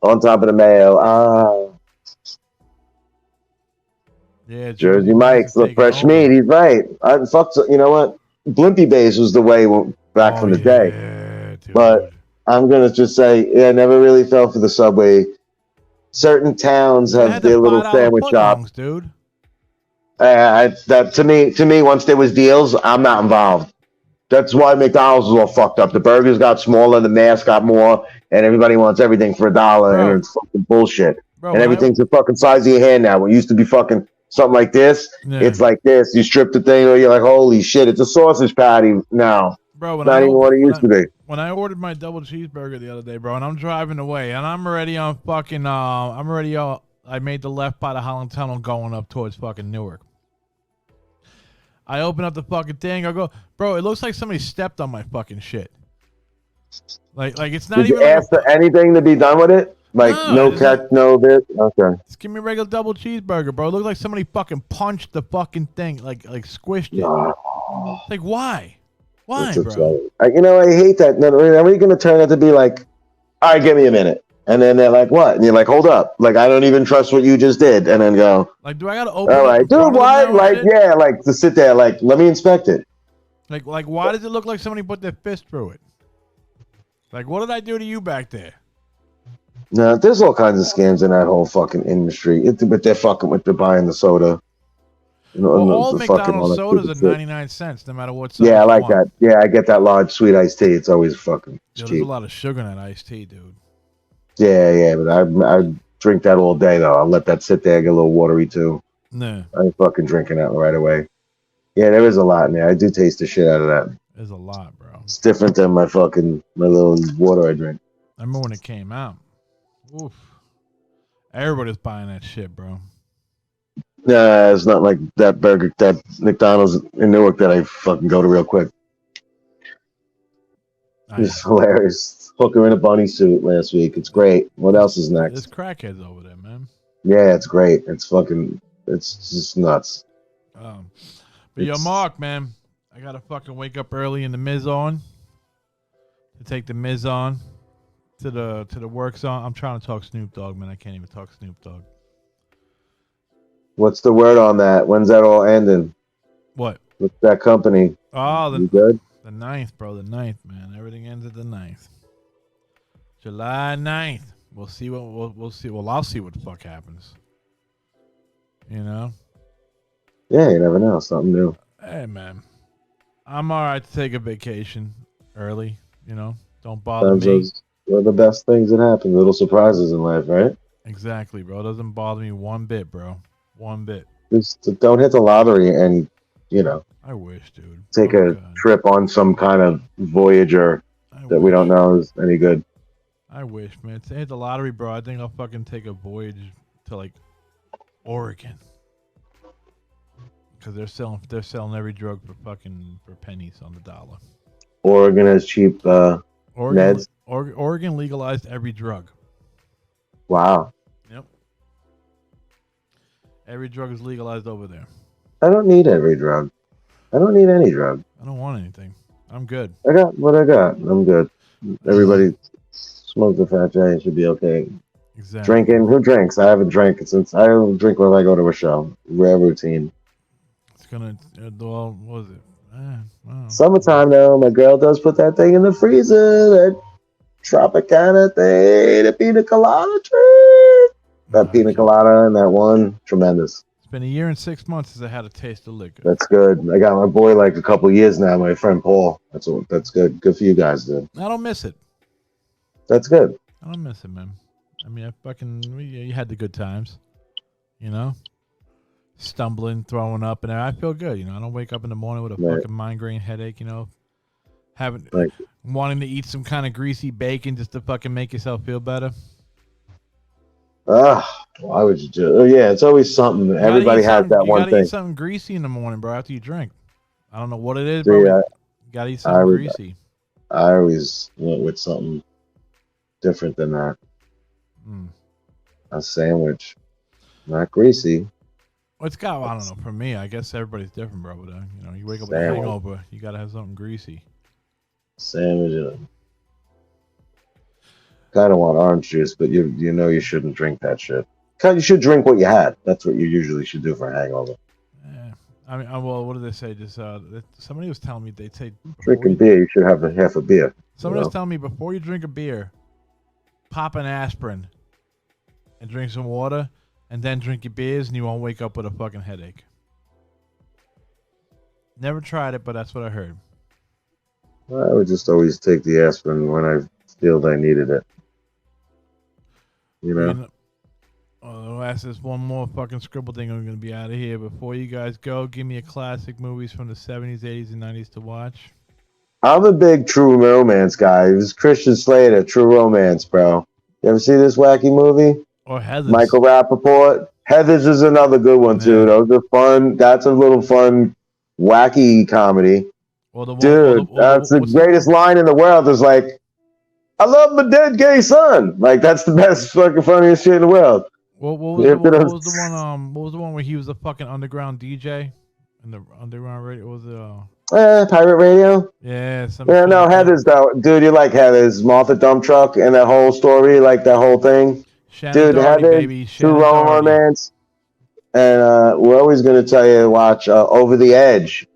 on top of the mayo. Yeah, Jersey Mike's, the fresh meat. He's right. You know what? Blimpie Base was the way back from the day. Dude. But I'm gonna just say, I never really fell for the Subway. Certain towns have their little sandwich shops, dude. That to me, once there was deals, I'm not involved. That's why McDonald's was all fucked up. The burgers got smaller, the mass got more, and everybody wants everything for $1, and it's fucking bullshit. Bro, and everything's the fucking size of your hand now. What used to be fucking something like this, it's like this. You strip the thing, or you're like, holy shit, it's a sausage patty now. Bro, not even what it used to be. When I ordered my double cheeseburger the other day, bro, and I'm driving away, and I'm already on fucking, I made the left by the Holland Tunnel going up towards fucking Newark. I open up the fucking thing. I go, bro, it looks like somebody stepped on my fucking shit. Like it's not Did even. You ask for anything to be done with it? Like no catch, no bit. Okay. Just give me a regular double cheeseburger, bro. It looks like somebody fucking punched the fucking thing, like squished it. Like why? Why, bro? I hate that. No, are we gonna turn it to be like, all right, give me a minute? And then they're like, what? And you're like, hold up. Like, I don't even trust what you just did. And then go, like, do I got to open all right, dude, why? Like, yeah, like, to sit there, like, let me inspect it. Like, why does it look like somebody put their fist through it? Like, what did I do to you back there? No, there's all kinds of scams in that whole fucking industry. But they're fucking with the buying the soda. All McDonald's sodas are 99 cents, no matter what size. Yeah, I like that. Yeah, I get that large sweet iced tea. It's always fucking cheap. There's a lot of sugar in that iced tea, dude. Yeah, but I drink that all day, though. I'll let that sit there, get a little watery, too. Nah. I ain't fucking drinking that right away. Yeah, there is a lot in there. I do taste the shit out of that. There's a lot, bro. It's different than my little water I drink. I remember when it came out. Oof. Everybody's buying that shit, bro. Nah, it's not like that McDonald's in Newark that I fucking go to real quick. It's hilarious. Hooker in a bunny suit last week. It's great. What else is next? There's crackheads over there, man. Yeah, it's great. It's just nuts. But yo, Mark, man, I gotta fucking wake up early in the Miz on to take the Miz on. to the work song. I'm trying to talk Snoop Dogg, man. I can't even talk Snoop Dogg. What's the word on that? When's that all ending? What? With that company? Oh, You good? The 9th, bro. The 9th, man. Everything ends at the 9th. July 9th. We'll see what we'll see. Well, I'll see what the fuck happens. You know? Yeah, you never know. Something new. Hey, man. I'm all right to take a vacation early. You know? Don't bother me. Those are the best things that happen. Little surprises in life, right? Exactly, bro. It doesn't bother me one bit, bro. One bit. Just don't hit the lottery and, you know, I wish, dude. take a trip on some kind of Voyager that we don't know is any good. I wish, man. To hit the lottery, bro, I think I'll fucking take a voyage to like Oregon, because they're selling every drug for pennies on the dollar. Oregon has cheap meds. Oregon legalized every drug. Wow. Yep. Every drug is legalized over there. I don't need every drug. I don't need any drug. I don't want anything. I'm good. I got what I got. I'm good. Everybody smokes a fat J. It should be okay. Exactly. Drinking. Who drinks? I haven't drank since I don't drink when I go to a show. Rare routine. It's gonna. Well, what was it? Summertime though. My girl does put that thing in the freezer. That Tropicana thing. The pina colada drink. That pina colada and that one. Tremendous. It's been a year and 6 months since I had a taste of liquor. That's good. I got my boy like a couple years now. My friend Paul. That's good. Good for you guys, dude. I don't miss it. That's good. I don't miss it, man. I mean, you had the good times, you know? Stumbling, throwing up, and I feel good, you know? I don't wake up in the morning with a fucking migraine headache, you know? Wanting to eat some kind of greasy bacon just to fucking make yourself feel better. Why would you do? Oh, yeah, it's always something. Everybody has that one thing. You gotta eat something greasy in the morning, bro, after you drink. I don't know what it is, bro. You gotta eat something greasy. I always went with something different than that. A sandwich, not greasy. Well, it's got, I don't know. For me, I guess everybody's different, bro. But you know, you wake up with a hangover, you gotta have something greasy. Sandwich. Kind of want orange juice, but you know you shouldn't drink that shit. You should drink what you had. That's what you usually should do for a hangover. Yeah. I mean, well, what did they say? Just somebody was telling me they'd say drinking beer, you should have half a beer. Somebody was telling me before you drink a beer, pop an aspirin and drink some water, and then drink your beers, and you won't wake up with a fucking headache. Never tried it, but that's what I heard. I would just always take the aspirin when I feel I needed it. You know? I'll ask this one more fucking scribble thing. I'm going to be out of here. Before you guys go, give me a classic movies from the 70s, 80s, and 90s to watch. I'm a big True Romance guy. It was Christian Slater, True Romance, bro. You ever see this wacky movie? Or Heathers. Michael Rappaport. Heathers is another good one, too. Those are fun. That's a little fun, wacky comedy. That's the greatest line in the world is like, I love my dead gay son. Like, that's the best fucking funniest shit in the world. What was the one where he was a fucking underground DJ in the underground radio? Was it Pirate Radio? Yeah. No, Heathers though, dude. You like Heathers, Martha Dump Truck, and that whole story, like that whole thing. Shannon Doherty, baby. True Romance, and we're always gonna tell you to watch Over the Edge.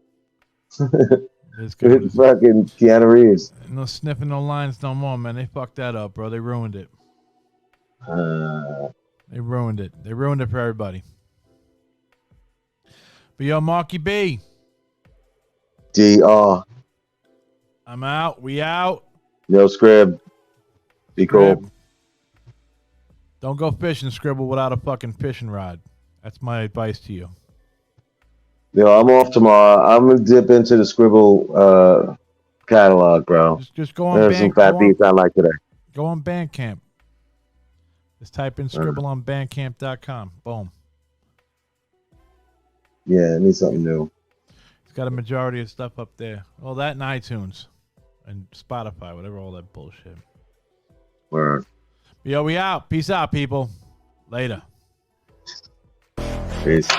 It's fucking Keanu Reeves. No sniffing, no lines, no more, man. They fucked that up, bro. They ruined it. They ruined it. They ruined it for everybody. But yo, Marky B. DR. I'm out. We out. Yo, Scrib. Be cool. Don't go fishing, Scribble, without a fucking fishing rod. That's my advice to you. Yo, I'm off tomorrow. I'm gonna dip into the Scribble catalog, bro. Just go on. There's some fat beats I like today. Go on Bandcamp. Just type in Scribble on Bandcamp.com. Boom. Yeah, I need something new. It's got a majority of stuff up there. Well, that and iTunes and Spotify, whatever, all that bullshit. Word. Yo, we out. Peace out, people. Later. Peace.